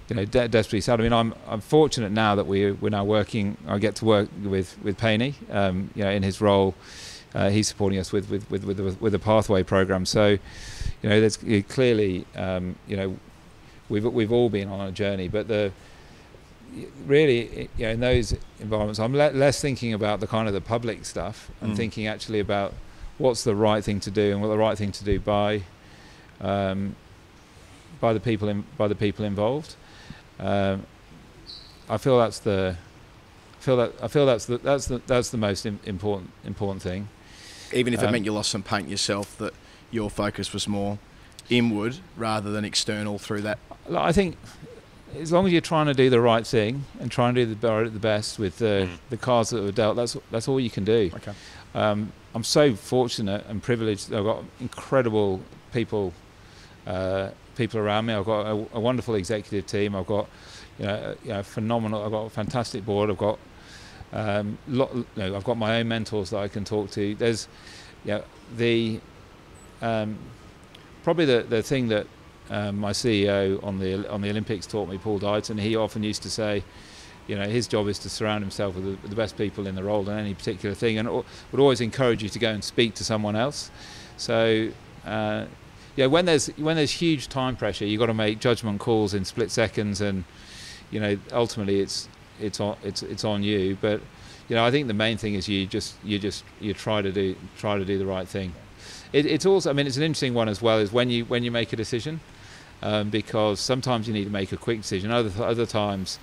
desperately sad. I mean, I'm fortunate now that we're now working. I get to work with Paney, in his role. He's supporting us with the Pathway program. So, there's clearly, we've all been on a journey, but really, in those environments, I'm less thinking about the public stuff. I'm thinking actually about what's the right thing to do and what the right thing to do by the people involved. I feel that's the most important thing. Even if it meant you lost some paint yourself, that your focus was more inward rather than external through that. I think as long as you're trying to do the right thing and trying to do the best with the cards that were dealt, that's all you can do. Okay. I'm so fortunate and privileged. I've got incredible people around me. I've got a wonderful executive team. I've got phenomenal. I've got a fantastic board. I've got I've got my own mentors that I can talk to. There's probably the thing that my CEO on the Olympics taught me, Paul Dighton. He often used to say, his job is to surround himself with the best people in the role in any particular thing, and would always encourage you to go and speak to someone else. So, when there's huge time pressure, you've got to make judgment calls in split seconds, and ultimately it's on you. But I think the main thing is you try to do the right thing. It's also, I mean, it's an interesting one as well, is when you make a decision, because sometimes you need to make a quick decision. Other times,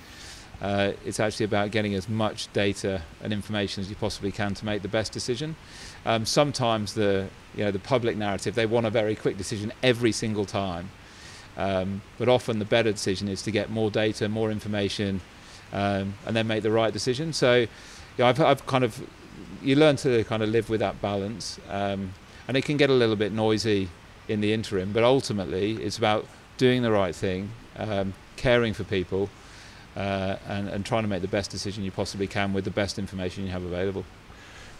it's actually about getting as much data and information as you possibly can to make the best decision. Sometimes the public narrative, they want a very quick decision every single time, but often the better decision is to get more data, more information, and then make the right decision. So, I've you learn to live with that balance, and it can get a little bit noisy in the interim, but ultimately it's about doing the right thing, caring for people, and trying to make the best decision you possibly can with the best information you have available.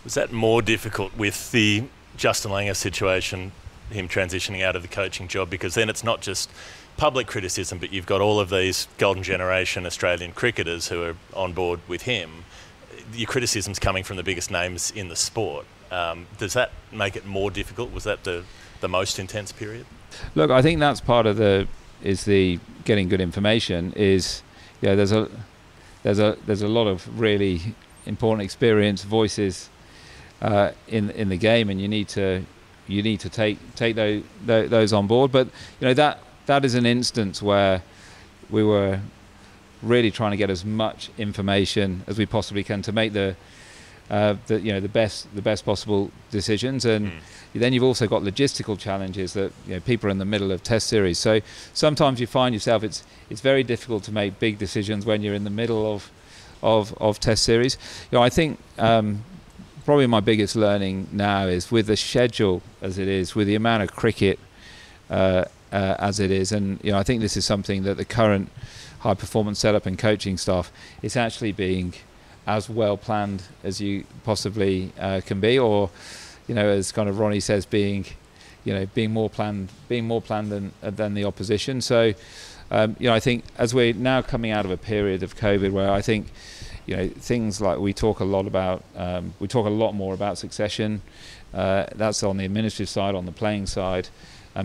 Was that more difficult with the Justin Langer situation, him transitioning out of the coaching job? Because then it's not just public criticism, but you've got all of these golden generation Australian cricketers who are on board with him. Your criticism's coming from the biggest names in the sport. Does that make it more difficult? Was that the most intense period? Look, I think that's part of the getting good information. Is there's a lot of really important experienced voices in the game, and you need to take those on board. But that is an instance where we were really trying to get as much information as we possibly can to make the best possible decisions. And then you've also got logistical challenges that people are in the middle of test series. So sometimes you find yourself it's very difficult to make big decisions when you're in the middle of test series. I think probably my biggest learning now is with the schedule as it is, with the amount of cricket as it is, and I think this is something that the current high performance setup and coaching staff, it's actually being as well planned as you possibly can be, or as Ronnie says, being more planned than the opposition. So I think as we're now coming out of a period of COVID where I think things like we talk a lot more about succession. That's on the administrative side, on the playing side,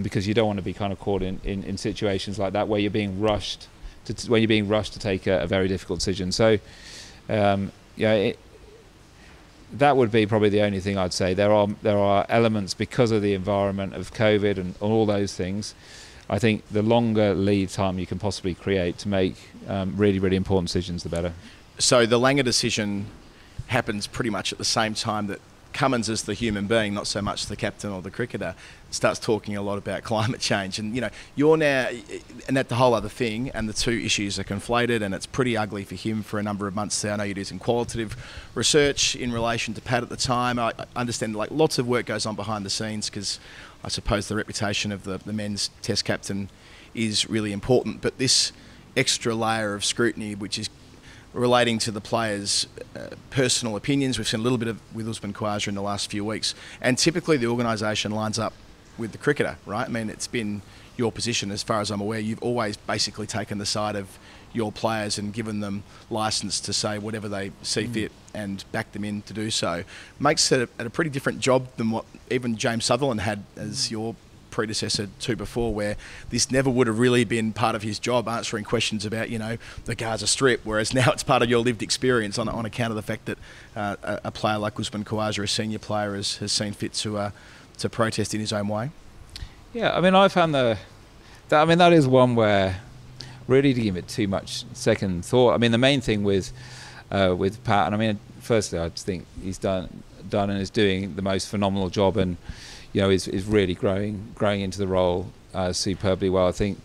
because you don't want to be caught in situations like that where you're being rushed to take a very difficult decision. So that would be probably the only thing I'd say. There are elements because of the environment of COVID and all those things. I think the longer lead time you can possibly create to make really, really important decisions, the better. So the Langer decision happens pretty much at the same time that Cummins as the human being, not so much the captain or the cricketer, starts talking a lot about climate change. And, you're now, and that the whole other thing, and the two issues are conflated, and it's pretty ugly for him for a number of months there. I know you do some qualitative research in relation to Pat at the time. I understand lots of work goes on behind the scenes, because I suppose the reputation of the men's test captain is really important. But this extra layer of scrutiny, which is relating to the players' personal opinions. We've seen a little bit of with Usman Khawaja in the last few weeks. And typically the organisation lines up with the cricketer, right? I mean, it's been your position, as far as I'm aware. You've always basically taken the side of your players and given them licence to say whatever they see fit and back them in to do so. Makes it a pretty different job than what even James Sutherland had as your predecessor to before, where this never would have really been part of his job, answering questions about the Gaza Strip, whereas now it's part of your lived experience on account of the fact that a player like Usman Khawaja, a senior player, has seen fit to protest in his own way. Yeah, I mean, I found that is one where really to give it too much second thought. I mean, the main thing with Pat, and I mean, firstly, I just think he's done and is doing the most phenomenal job, and is really growing into the role superbly well. I think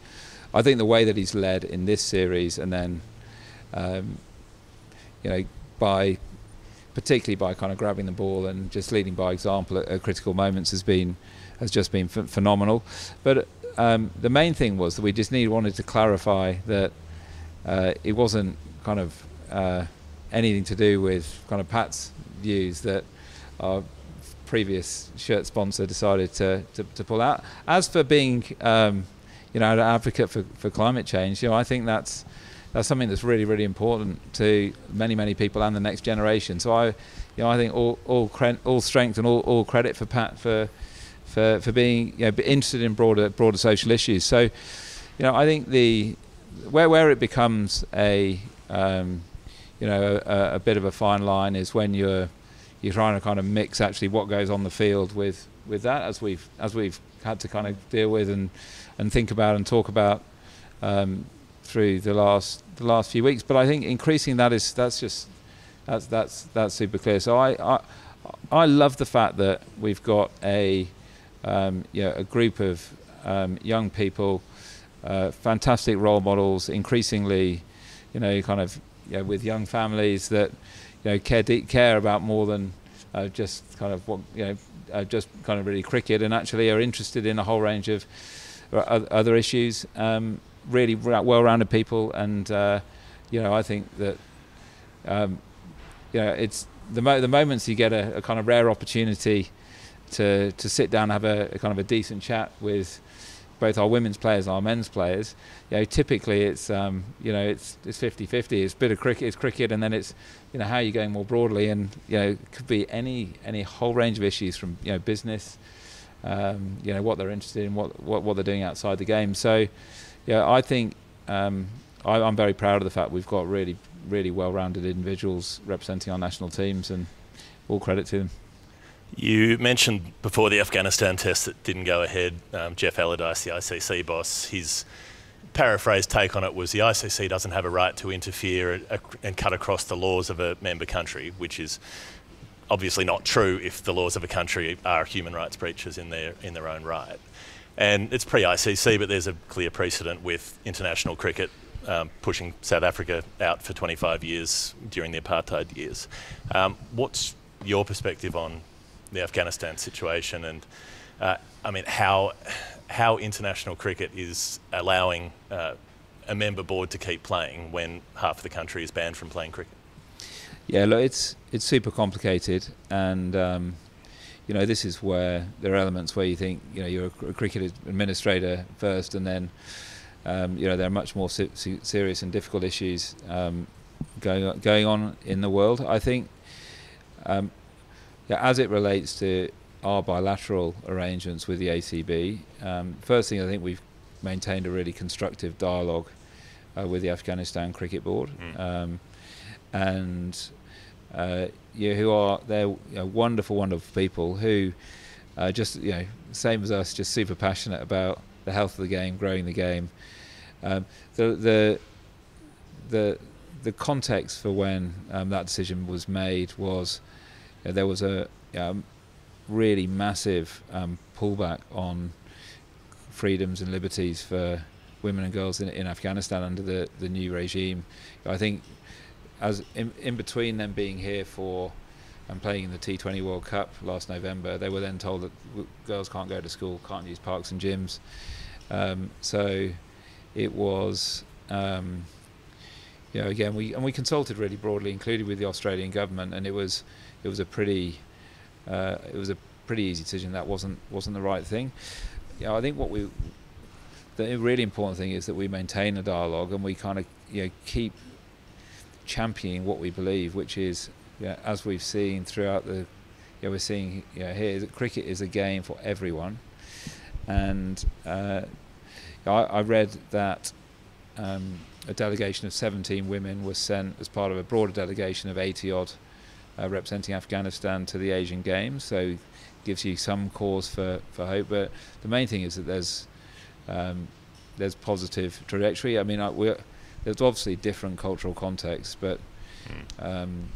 the way that he's led in this series, and then particularly by kind of grabbing the ball and just leading by example at critical moments, has just been phenomenal. But the main thing was that we just wanted to clarify that it wasn't kind of anything to do with kind of Pat's views that our previous shirt sponsor decided to pull out. As for being an advocate for climate change, I think that's something that's really, really important to many people and the next generation. So I think all strength and all credit for Pat for being interested in broader social issues. So I think where it becomes a bit of a fine line is when you're trying to kind of mix actually what goes on the field with that, as we've had to kind of deal with and think about and talk about through the last few weeks. But I think increasing that's super clear. So I love the fact that we've got a group of young people, fantastic role models, increasingly with young families that care about more than just kind of what just kind of really cricket, and actually are interested in a whole range of other issues. Really well-rounded people, and I think that it's the moments you get a kind of rare opportunity to sit down and have a kind of a decent chat with both our women's players and our men's players. Typically it's 50-50. It's a bit of cricket, it's cricket, and then it's how you're going more broadly, and it could be any whole range of issues from business, what they're interested in, what they're doing outside the game. So I think I'm very proud of the fact we've got really, really well-rounded individuals representing our national teams, and all credit to them. You mentioned before the Afghanistan test that didn't go ahead, Jeff Allardyce, the ICC boss, his paraphrased take on it was the ICC doesn't have a right to interfere and cut across the laws of a member country, which is obviously not true if the laws of a country are human rights breaches in their own right. And it's pre-ICC, but there's a clear precedent with international cricket pushing South Africa out for 25 years during the apartheid years. What's your perspective on the Afghanistan situation, and how international cricket is allowing a member board to keep playing when half of the country is banned from playing cricket? Yeah, look, it's super complicated, and this is where there are elements where you think you're a cricket administrator first, and then there are much more serious and difficult issues going on in the world. I think. As it relates to our bilateral arrangements with the ACB, first thing, I think we've maintained a really constructive dialogue with the Afghanistan Cricket Board, and who are they're wonderful people who just same as us, just super passionate about the health of the game, growing the game. The context for when that decision was made was there was a really massive pullback on freedoms and liberties for women and girls in Afghanistan under the new regime. I think as in between them being here for and playing in the T20 World Cup last November, they were then told that girls can't go to school, can't use parks and gyms. So it was, again, we consulted really broadly, including with the Australian government, and it was a pretty easy decision. That wasn't the right thing. I think the really important thing is that we maintain a dialogue and we kind of keep championing what we believe, which is, as we've seen throughout we're seeing here that cricket is a game for everyone. And I read that a delegation of 17 women was sent as part of a broader delegation of 80 odd representing Afghanistan to the Asian Games. So gives you some cause for hope. But the main thing is that there's positive trajectory. I mean, there's obviously different cultural contexts, but and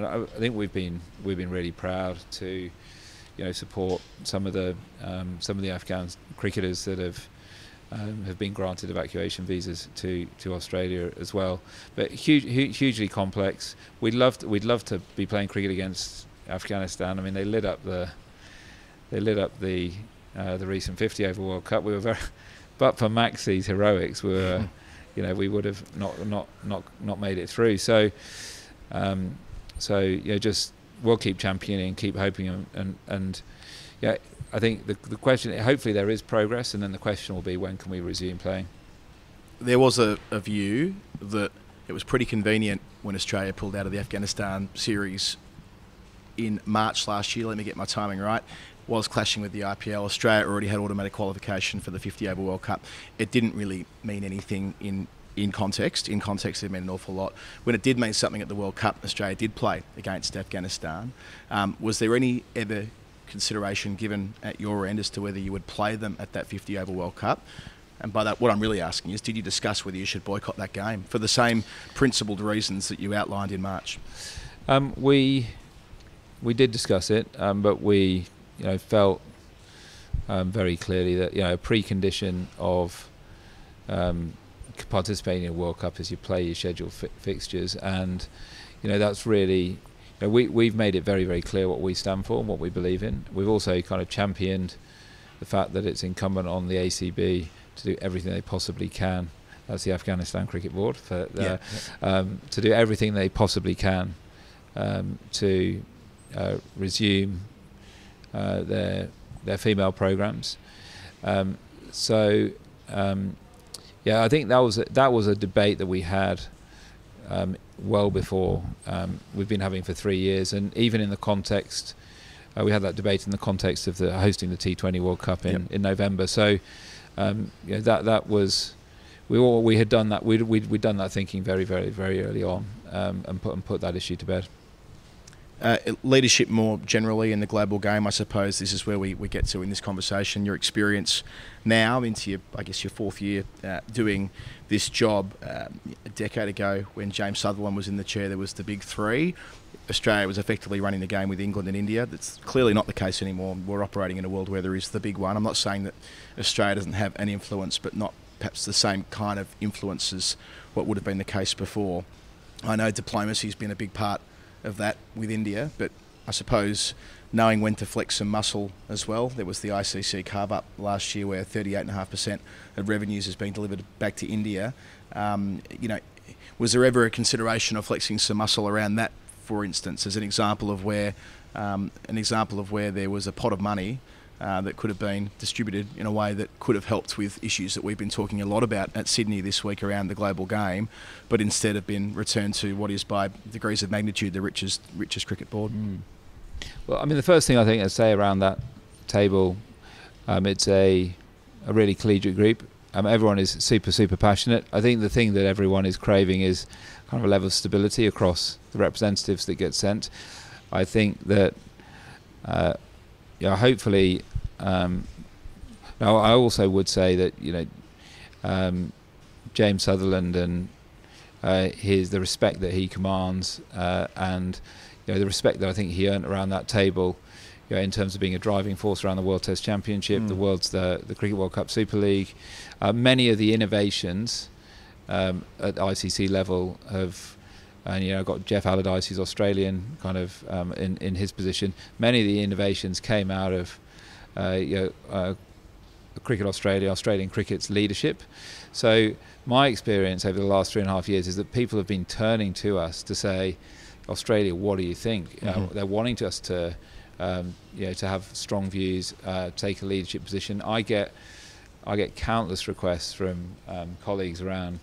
I think we've been really proud to support some of the Afghan cricketers that have been granted evacuation visas to Australia as well. But hugely complex. We'd love to be playing cricket against Afghanistan. I mean, they lit up the recent 50 over World Cup. We were very, but for Maxi's heroics, we were, we would have not made it through. So just we'll keep championing, keep hoping, and I think the question, hopefully there is progress, and then the question will be, when can we resume playing? There was a view that it was pretty convenient when Australia pulled out of the Afghanistan series in March last year. Let me get my timing right. Was clashing with the IPL. Australia already had automatic qualification for the 50 over World Cup. It didn't really mean anything in context. In context, it meant an awful lot. When it did mean something at the World Cup, Australia did play against Afghanistan. Was there any ever consideration given at your end as to whether you would play them at that 50 over World Cup? And by that, what I'm really asking is, did you discuss whether you should boycott that game for the same principled reasons that you outlined in March? We did discuss it, but we felt very clearly that a precondition of participating in a World Cup is you play your scheduled fixtures, and that's really we've made it very, very clear what we stand for and what we believe in. We've also kind of championed the fact that it's incumbent on the ACB to do everything they possibly can. That's the Afghanistan Cricket Board to do everything they possibly can to resume their female programs. I think that was a debate that we had well before. We've been having for 3 years, and even in the context, we had that debate in the context of hosting the T20 World Cup in November. So that was we had done that. We'd done that thinking very, very, very early on, and put that issue to bed. Leadership more generally in the global game, I suppose this is where we get to in this conversation. Your experience now into your fourth year doing this job. A decade ago, when James Sutherland was in the chair, there was the big three. Australia was effectively running the game with England and India. That's clearly not the case anymore. We're operating in a world where there is the big one. I'm not saying that Australia doesn't have an influence, but not perhaps the same kind of influence as what would have been the case before. I know diplomacy has been a big part of that with India, but I suppose knowing when to flex some muscle as well. There was the ICC carve-up last year where 38.5% of revenues has been delivered back to India. Was there ever a consideration of flexing some muscle around that, for instance, as an example of where there was a pot of money that could have been distributed in a way that could have helped with issues that we've been talking a lot about at Sydney this week around the global game, but instead have been returned to what is by degrees of magnitude the richest cricket board? Well, I mean, the first thing I think I'd say around that table, it's a really collegiate group. Everyone is super, super passionate. I think the thing that everyone is craving is kind of a level of stability across the representatives that get sent. I think that hopefully, now I also would say that James Sutherland and the respect that he commands, and the respect that I think he earned around that table, in terms of being a driving force around the World Test Championship, the Cricket World Cup Super League. Many of the innovations at ICC level have, and I've got Jeff Allardyce, who's Australian, kind of in his position. Many of the innovations came out of Cricket Australia, Australian cricket's leadership. So my experience over the last 3.5 years is that people have been turning to us to say, Australia, what do you think? They're wanting us to have strong views, take a leadership position. I get countless requests from colleagues around,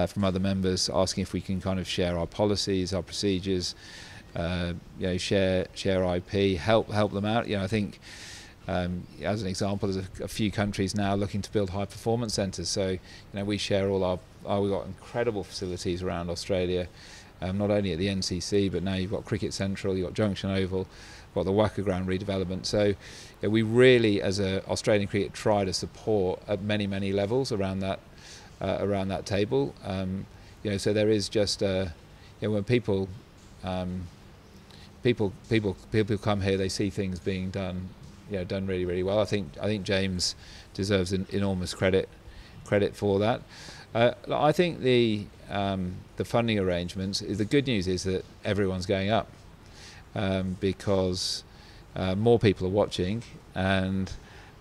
from other members, asking if we can kind of share our policies, our procedures, share IP, help them out. I think, as an example, there's a few countries now looking to build high performance centres. So we share all we've got incredible facilities around Australia, not only at the NCC, but now you've got Cricket Central, you've got Junction Oval, got the Wacker Ground redevelopment. So we really, as a Australian cricket, try to support at many levels around that table. So there is just when people come here, they see things being done really well. I think James deserves enormous credit for that. I think the funding arrangements, the good news is that everyone's going up, because more people are watching, and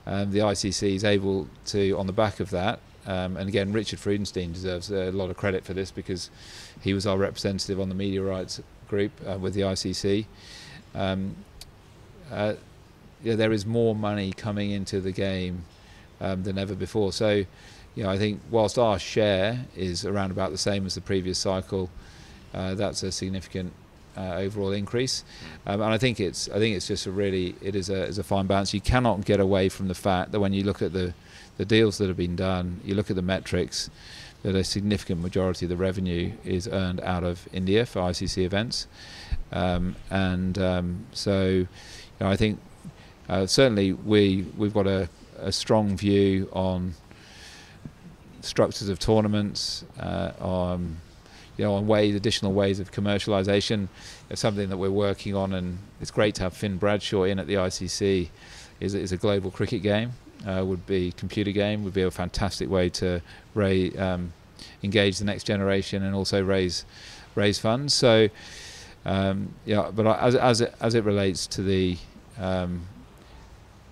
the ICC is able to, on the back of that, and again, Richard Freudenstein deserves a lot of credit for this, because he was our representative on the media rights group with the ICC. There is more money coming into the game than ever before. So, I think whilst our share is around about the same as the previous cycle, that's a significant overall increase. And I think it's just it is a fine balance. You cannot get away from the fact that when you look at the deals that have been done, you look at the metrics, that a significant majority of the revenue is earned out of India for ICC events. So I think certainly we've got a strong view on structures of tournaments, on additional ways of commercialisation. It's something that we're working on, and it's great to have Finn Bradshaw in at the ICC. Is a global cricket game, computer game, would be a fantastic way to engage the next generation and also raise funds. So but as it relates to the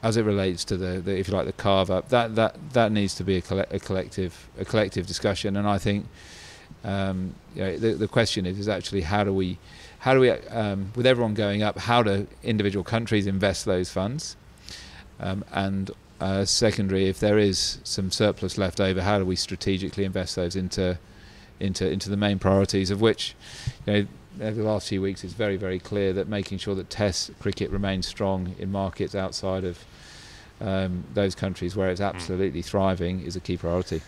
if you like, the carve up, that needs to be a collective discussion. And I think the question is actually how do we with everyone going up, how do individual countries invest those funds, and secondary, if there is some surplus left over, how do we strategically invest those into the main priorities, of which over the last few weeks it's very, very clear that making sure that Test cricket remains strong in markets outside of those countries where it's absolutely thriving is a key priority.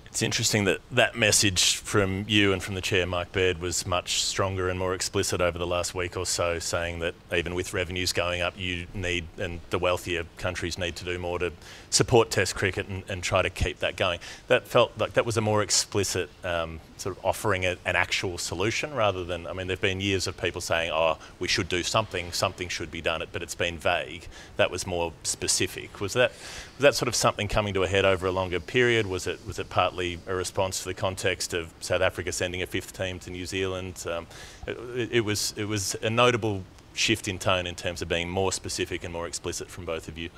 It's interesting that message from you and from the chair, Mike Baird, was much stronger and more explicit over the last week or so, saying that even with revenues going up, you need, and the wealthier countries need to do more to support Test cricket and try to keep that going. That felt like that was a more explicit sort of offering an actual solution, rather than, there have been years of people saying, we should do something should be done, but it's been vague. That was more specific. Was that sort of something coming to a head over a longer period? Was it partly a response to the context of South Africa sending a fifth team to New Zealand? It was a notable shift in tone in terms of being more specific and more explicit from both of you.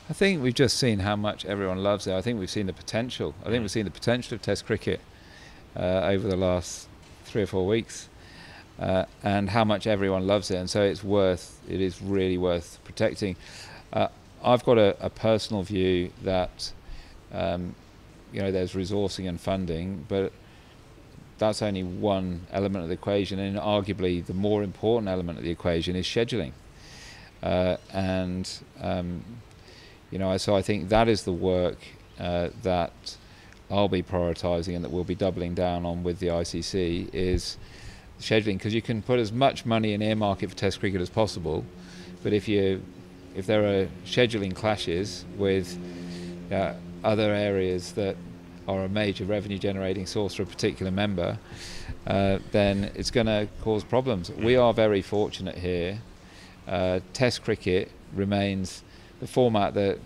I think we've just seen how much everyone loves it. I think we've seen the potential. I think we've seen the potential of Test cricket over the last 3 or 4 weeks, and how much everyone loves it, and so it is really worth protecting. I've got a personal view that there's resourcing and funding, but that's only one element of the equation, and arguably the more important element of the equation is scheduling. So I think that is the work that I'll be prioritising and that we'll be doubling down on with the ICC, is scheduling, because you can put as much money in earmark it for Test cricket as possible, but if there are scheduling clashes with other areas that are a major revenue generating source for a particular member, then it's going to cause problems. We are very fortunate here. Test cricket remains the format that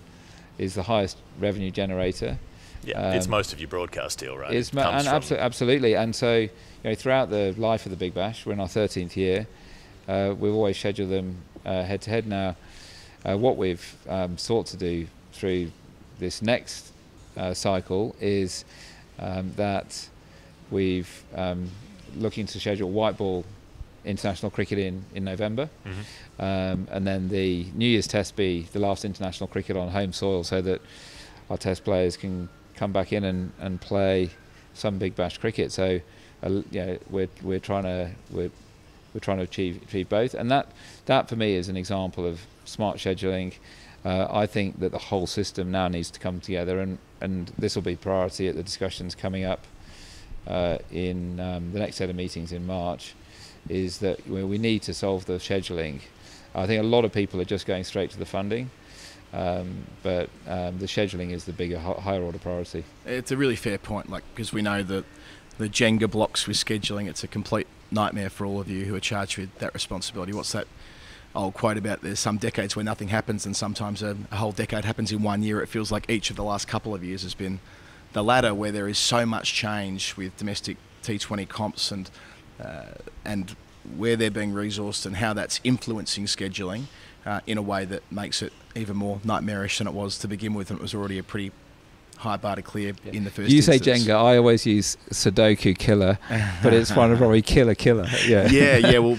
is the highest revenue generator. Yeah, it's most of your broadcast deal, right? Absolutely. And so, throughout the life of the Big Bash, we're in our 13th year. We've always scheduled them head to head. Now, what we've sought to do through this next cycle is that we've looking to schedule white ball international cricket in November, and then the New Year's Test be the last international cricket on home soil, so that our Test players can come back in and play some Big Bash cricket. So we're trying to achieve both, and that for me is an example of smart scheduling. I think that the whole system now needs to come together, and this will be priority at the discussions coming up in the next set of meetings in March, is that we need to solve the scheduling. I think a lot of people are just going straight to the funding, but the scheduling is the bigger, higher order priority. It's a really fair point, because we know that the Jenga blocks with scheduling, it's a complete nightmare for all of you who are charged with that responsibility. What's that old quote about there's some decades where nothing happens, and sometimes a whole decade happens in 1 year? It feels like each of the last couple of years has been the latter, where there is so much change with domestic T20 comps and where they're being resourced and how that's influencing scheduling in a way that makes it even more nightmarish than it was to begin with, and it was already a pretty high bar to clear in the first instance. You say Jenga, I always use Sudoku killer, but it's one of probably killer. Well,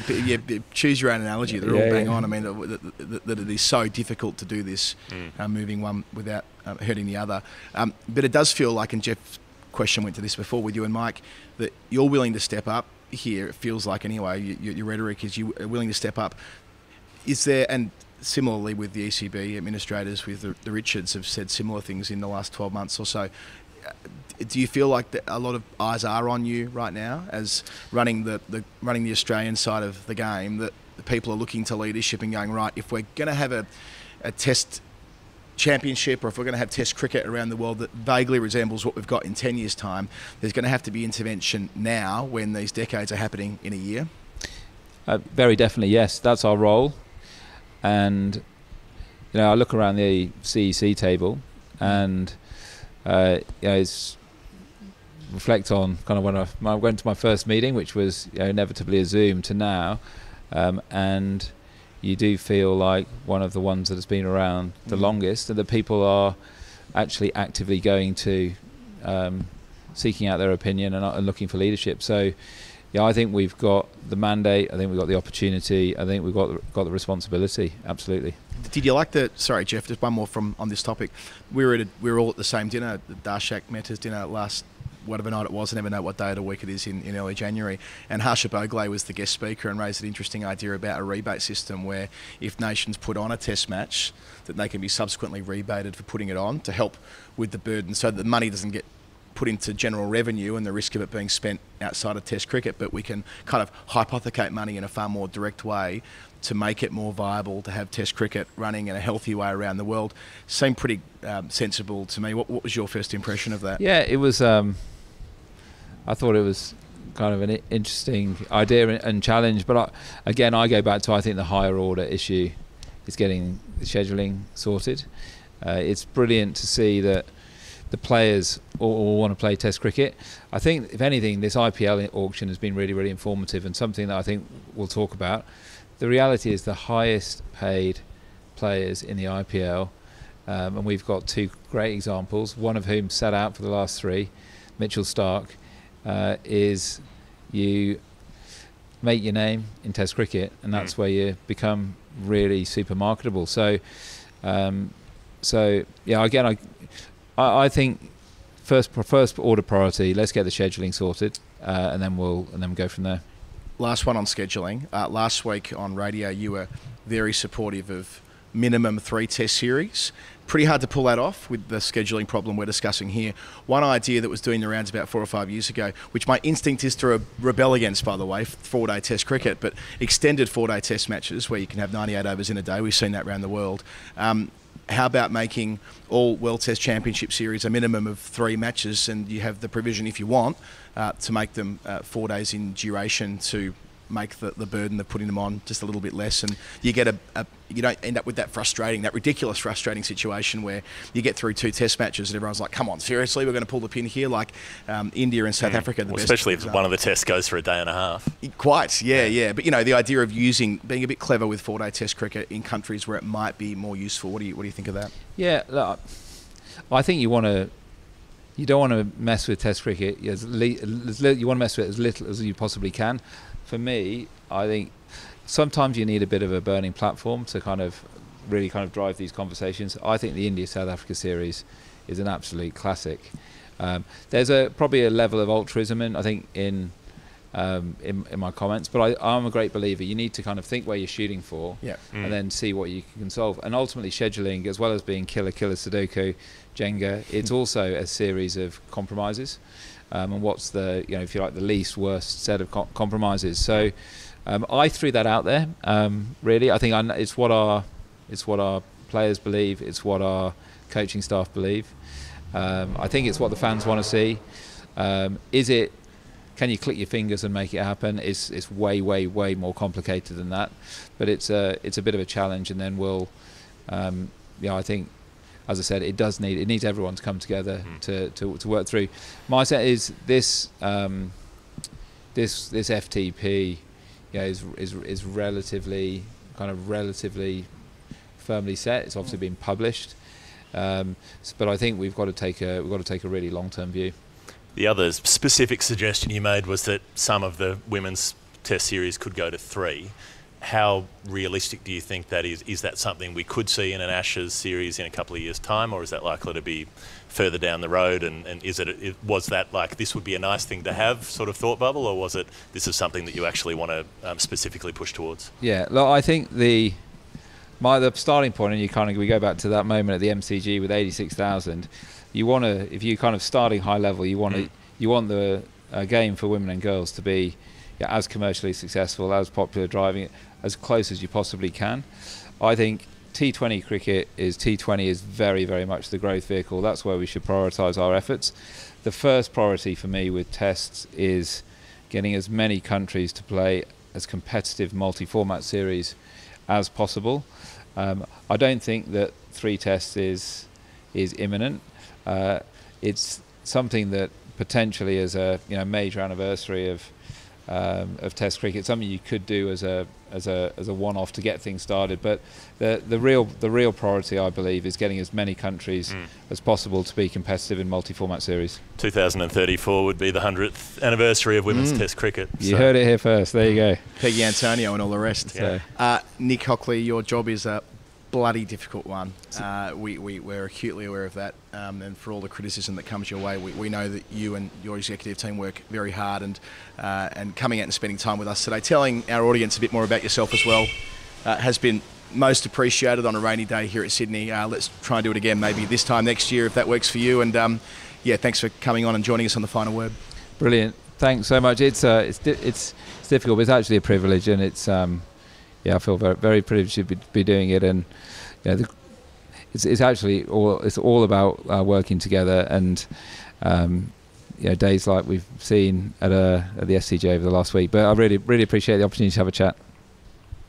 choose your own analogy. They're all bang on. I mean, that it is so difficult to do this, moving one without hurting the other. But it does feel like, and Jeff's question went to this before with you and Mike, that you're willing to step up here. It feels like, anyway, your rhetoric is you are willing to step up. Is there, and similarly with the ECB administrators, with the Richards, have said similar things in the last 12 months or so. Do you feel like a lot of eyes are on you right now as running the Australian side of the game, that the people are looking to leadership and going, right, if we're going to have a test championship, or if we're going to have test cricket around the world that vaguely resembles what we've got in 10 years' time, there's going to have to be intervention now when these decades are happening in a year? Very definitely, yes. That's our role. And I look around the CEC table, and it's reflect on kind of when I went to my first meeting, which was inevitably a Zoom, to now, and you do feel like one of the ones that has been around the longest, and that people are actually actively going to seeking out their opinion and looking for leadership. So I think we've got the mandate, I think we've got the opportunity, I think we've got the responsibility, absolutely. Did you like sorry Jeff, just one more on this topic. We were all at the same dinner, the Darshak Mehta's dinner last, whatever night it was, I never know what day of the week it is in early January, and Harsha Bhogle was the guest speaker and raised an interesting idea about a rebate system where if nations put on a test match, that they can be subsequently rebated for putting it on to help with the burden, so that the money doesn't get put into general revenue and the risk of it being spent outside of test cricket, but we can kind of hypothecate money in a far more direct way to make it more viable to have test cricket running in a healthy way around the world. Seemed pretty sensible to me. What was your first impression of that? Yeah, it was, I thought it was kind of an interesting idea and challenge, but I go back to, I think the higher order issue is getting the scheduling sorted. It's brilliant to see that the players all want to play test cricket. I think, if anything, this IPL auction has been really, really informative, and something that I think we'll talk about. The reality is the highest paid players in the IPL, and we've got two great examples, one of whom sat out for the last three, Mitchell Starc, is you make your name in test cricket, and that's where you become really super marketable. So again, I think first order priority, let's get the scheduling sorted, and then we'll go from there. Last one on scheduling. Last week on radio, you were very supportive of minimum 3 test series. Pretty hard to pull that off with the scheduling problem we're discussing here. One idea that was doing the rounds about 4 or 5 years ago, which my instinct is to rebel against, by the way, 4-day test cricket, but extended 4-day test matches where you can have 98 overs in a day. We've seen that around the world. how about making all World Test Championship Series a minimum of 3 matches, and you have the provision, if you want, to make them 4 days in duration to make the burden of putting them on just a little bit less, and you get you don't end up with that ridiculous frustrating situation where you get through 2 test matches and everyone's like, come on, seriously, we're going to pull the pin here, like India and South Africa, the best, especially if one of the tests goes for a day and a half. Quite, yeah. But the idea of being a bit clever with 4-day test cricket in countries where it might be more useful. What do you think of that? Yeah, look, I think you don't want to mess with test cricket you want to mess with it as little as you possibly can. For me, I think sometimes you need a bit of a burning platform to really drive these conversations. I think the India-South Africa series is an absolute classic. There's probably a level of altruism in my comments, but I'm a great believer. You need to think where you're shooting for, and then see what you can solve. And ultimately, scheduling, as well as being killer Sudoku, Jenga, it's also a series of compromises. And what's the if you like the least worst set of compromises. So I threw that out there. Really, I think it's what our players believe. It's what our coaching staff believe. I think it's what the fans want to see. Can you click your fingers and make it happen? It's way more complicated than that. But it's a bit of a challenge, and then we'll I think, as I said, it needs everyone to come together to work through. My set is this FTP is relatively firmly set. It's obviously been published, but I think we've got to take a really long-term view. The other specific suggestion you made was that some of the women's test series could go to 3. How realistic do you think that is? Is that something we could see in an Ashes series in a couple of years' time, or is that likely to be further down the road? And was that like, this would be a nice thing to have sort of thought bubble, or was it this is something that you actually want to specifically push towards? Yeah, look, I think the starting point, and we go back to that moment at the MCG with 86,000. You want to, if you starting high level, you want the game for women and girls to be as commercially successful, as popular, driving it as close as you possibly can. I think T20 cricket is very, very much the growth vehicle. That's where we should prioritise our efforts. The first priority for me with tests is getting as many countries to play as competitive multi-format series as possible. I don't think that 3 tests is imminent. It's something that potentially as a major anniversary of Test cricket, something you could do as a one-off to get things started. But the real priority, I believe, is getting as many countries as possible to be competitive in multi-format series. 2034 would be the 100th anniversary of women's Test cricket. You heard it here first. There you go. Peggy Antonio and all the rest. Yeah. Nick Hockley, your job is a bloody difficult one. We're acutely aware of that, and for all the criticism that comes your way, we know that you and your executive team work very hard, and coming out and spending time with us today, telling our audience a bit more about yourself as well, has been most appreciated on a rainy day here at Sydney. Let's try and do it again maybe this time next year if that works for you, and thanks for coming on and joining us on The Final Word. Brilliant. Thanks so much. It's difficult, but it's actually a privilege, and it's I feel very, very privileged to be doing it, and it's actually all about working together, and days like we've seen at the SCG over the last week. But I really appreciate the opportunity to have a chat.